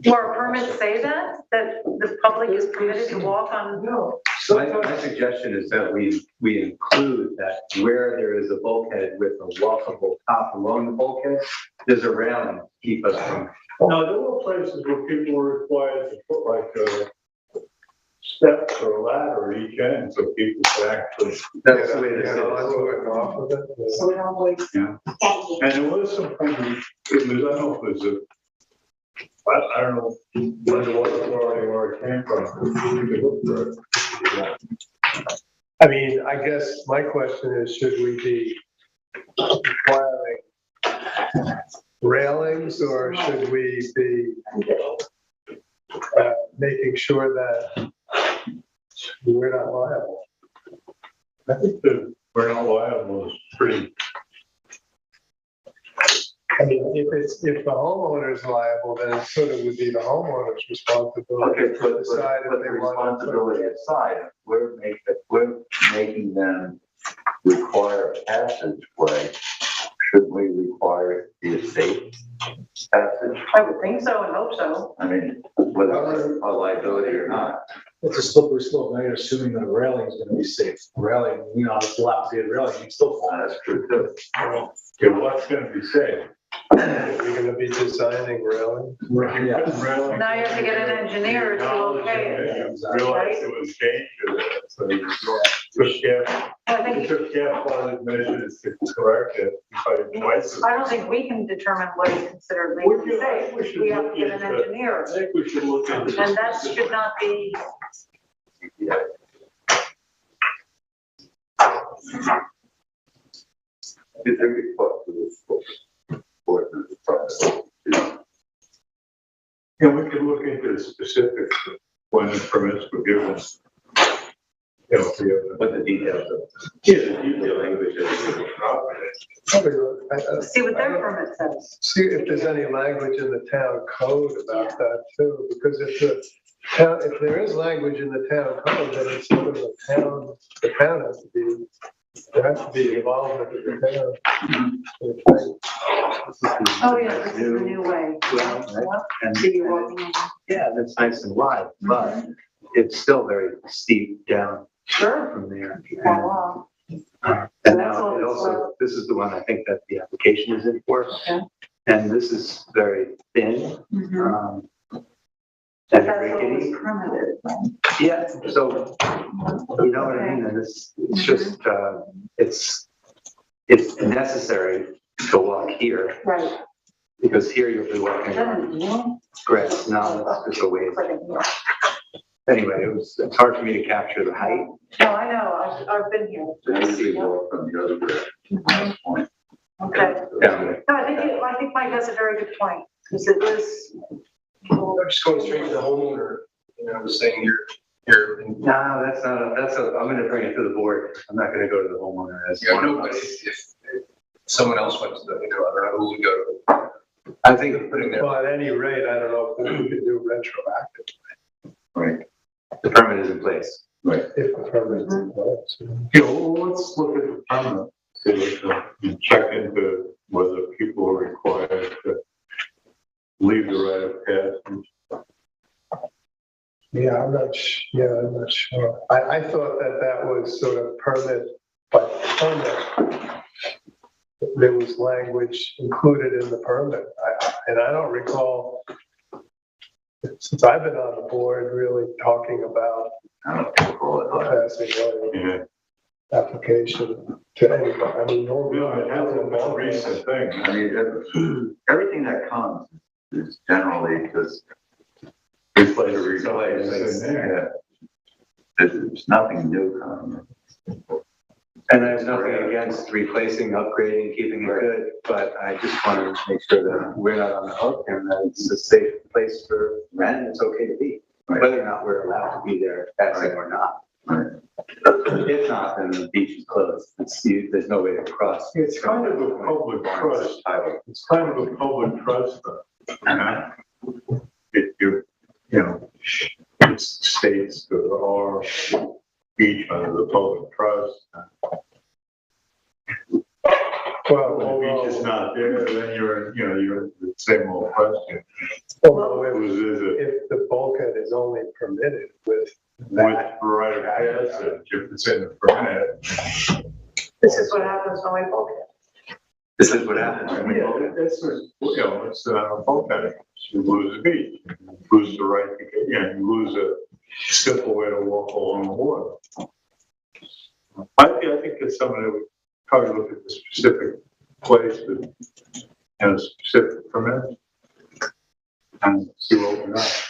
Do our permits say that the public is permitted to walk on? No. My suggestion is that we include that where there is a bulkhead with a walkable top along the bulkhead, there's a railing to keep us from. No, there were places where people were required to put like steps or a ladder at each end, so people could actually. That's the way it is. Onto it and off of it. Yeah. Thank you. And there was some kind of, I don't know if it was I don't know whether what authority where it came from. We could look for it. I mean, I guess my question is, should we be requiring railings, or should we be making sure that we're not liable? I think that we're not liable is pretty. I mean, if the homeowner is liable, then it sort of would be the homeowner's responsibility Okay, to but decide if the they want to. responsibility aside, we're making them require a passageway. Shouldn't we require it to be a safe passage? I would think so and hope so. I mean, whether it's a liability or not. It's a slippery slope. Now you're assuming that a railing is going to be safe. Railing, it's a dilapidated railing, you can still fall. That's true too. Okay, what's gonna be safe? Are we gonna be designing railings? Yeah. Now you have to get an engineer to okay it. Realize it was dangerous, so you took careful measures to correct it. I don't think we can determine what is considered legally safe. We have to get an engineer. I think we should look into. And that should not be, It's a report to this board of the process. Yeah, we could look into the specifics of when the permits were given. You know, What the details of. the detail language of the property. see what their permit says. See if there's any language in the town code about that too, because if there is language in the town code, then it's sort of the town has to be, there has to be involvement with the town. Oh, yeah, this is the new way. And So you're walking over. yeah, that's nice and wide, but it's still very steep down Sure. from there. Oh, wow. And That's now all it it's also, this is the one I think that the application is in for. Okay. And this is very thin. Mhm. And That's what was rickety. permitted, right? Yeah, so, you know what I mean? And it's just, it's necessary to walk here, Right. because here you'll be walking Is that on an email? grass. No, it's just a wave. It's like an email. Anyway, it's hard for me to capture the height. No, I know, I've been here. You see more from the other direction. Okay. Down there. No, I think Mike has a very good point, because it is, I'm just going straight to the homeowner, saying you're. No, I'm gonna bring it to the board. I'm not gonna go to the homeowner as. Yeah, no, but if someone else went to the, I don't know who would go to. I think, Putting their. Well, at any rate, I don't know if we could do retroactive right, the permit is in place. Right. if the permit's in place. Yeah, well, let's look at the permit, and check into whether people are required to leave the right of passage. Yeah, I'm not sure. I thought that was sort of permit by permit. there was language included in the permit. And I don't recall, since I've been on the board, really talking about passing away application to anybody. I mean, normally. It hasn't been a recent thing. I mean, everything that comes is generally just replace. Yeah. There's nothing new coming. And there's nothing against replacing, upgrading, keeping it good, but I just want to make sure that we're not on the hook and that it's a safe place for rent and it's okay to be, whether or not we're allowed to be there passing or not. If not, then the beach is closed. There's no way to cross. It's kind of a public trust. It's kind of a public trust. If you know, it states there are beach under the public trust. Well, when the beach is not there, then you're the same old question. Although if the bulkhead is only permitted with that. Right of passage, if it's in the permit. This is what happens when we book it. This is what happens when we book it. It's a bulkhead. You lose a beach, you lose the right to get, you lose a simple way to walk along the water. I think it's something that we probably look at the specific place and a specific permit and see what we got.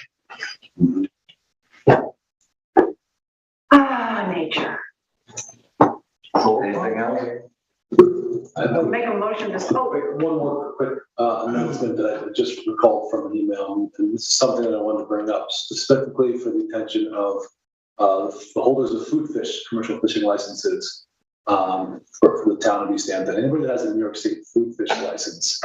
Nature. Anything else? I'll make a motion to stop. Wait, one more quick announcement that I just recalled from an email, and this is something that I wanted to bring up specifically for the attention of the holders of food fish, commercial fishing licenses for the town of East Hampton. Anybody that has a New York State food fish license.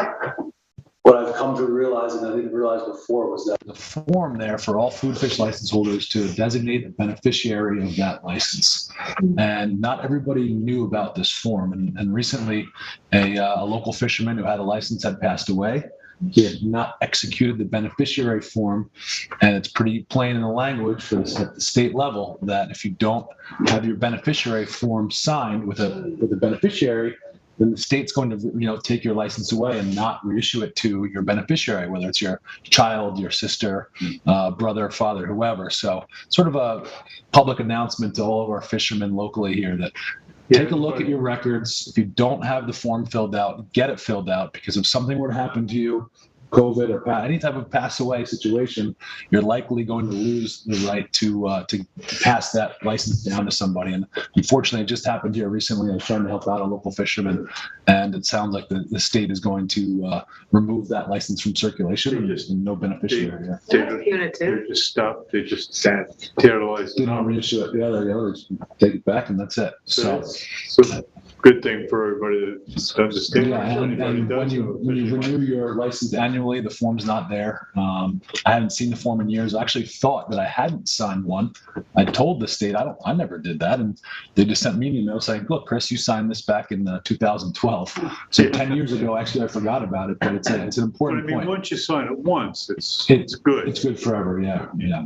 What I've come to realize, and I didn't realize before, was that The form there for all food fish license holders to designate a beneficiary of that license. And not everybody knew about this form. And recently, a local fisherman who had a license had passed away. He had not executed the beneficiary form, and it's pretty plain in the language for this at the state level that if you don't have your beneficiary form signed with a beneficiary, then the state's going to take your license away and not reissue it to your beneficiary, whether it's your child, your sister, brother, father, whoever. So sort of a public announcement to all of our fishermen locally here that take a look at your records. If you don't have the form filled out, get it filled out, because if something were to happen to you, COVID or any type of pass away situation, you're likely going to lose the right to pass that license down to somebody. And unfortunately, it just happened here recently. I was trying to help out a local fisherman, and it sounds like the state is going to remove that license from circulation. And there's no beneficiary. They're just stopped. They just tear the license. Do not reissue it. Yeah, they just take it back, and that's it. So good thing for everybody to understand. Yeah, and when you renew your license annually, the form's not there. I haven't seen the form in years. I actually thought that I hadn't signed one. I told the state I never did that, and they just sent me an email saying, "Look, Chris, you signed this back in 2012." So 10 years ago, actually, I forgot about it, but it's an important point. Once you sign it once, it's good. It's good forever. Yeah.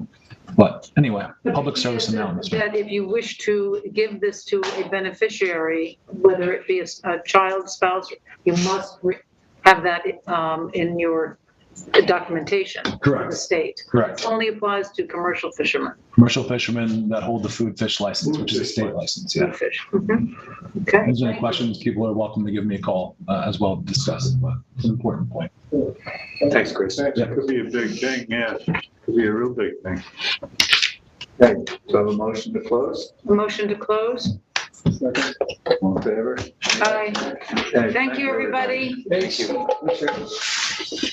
But anyway, public service announcement. That if you wish to give this to a beneficiary, whether it be a child, spouse, you must have that in your documentation. Correct. Of the state. Correct. It only applies to commercial fishermen. Commercial fishermen that hold the food fish license, which is a state license. Yeah. Food fish. Mm-hmm. Okay. If there's any questions, people are welcome to give me a call as well to discuss it, but it's an important point. Thanks, Chris. It could be a big thing, yeah. It could be a real big thing. Okay, so I have a motion to close. Motion to close. All in favor? Aye. Thank you, everybody. Thank you.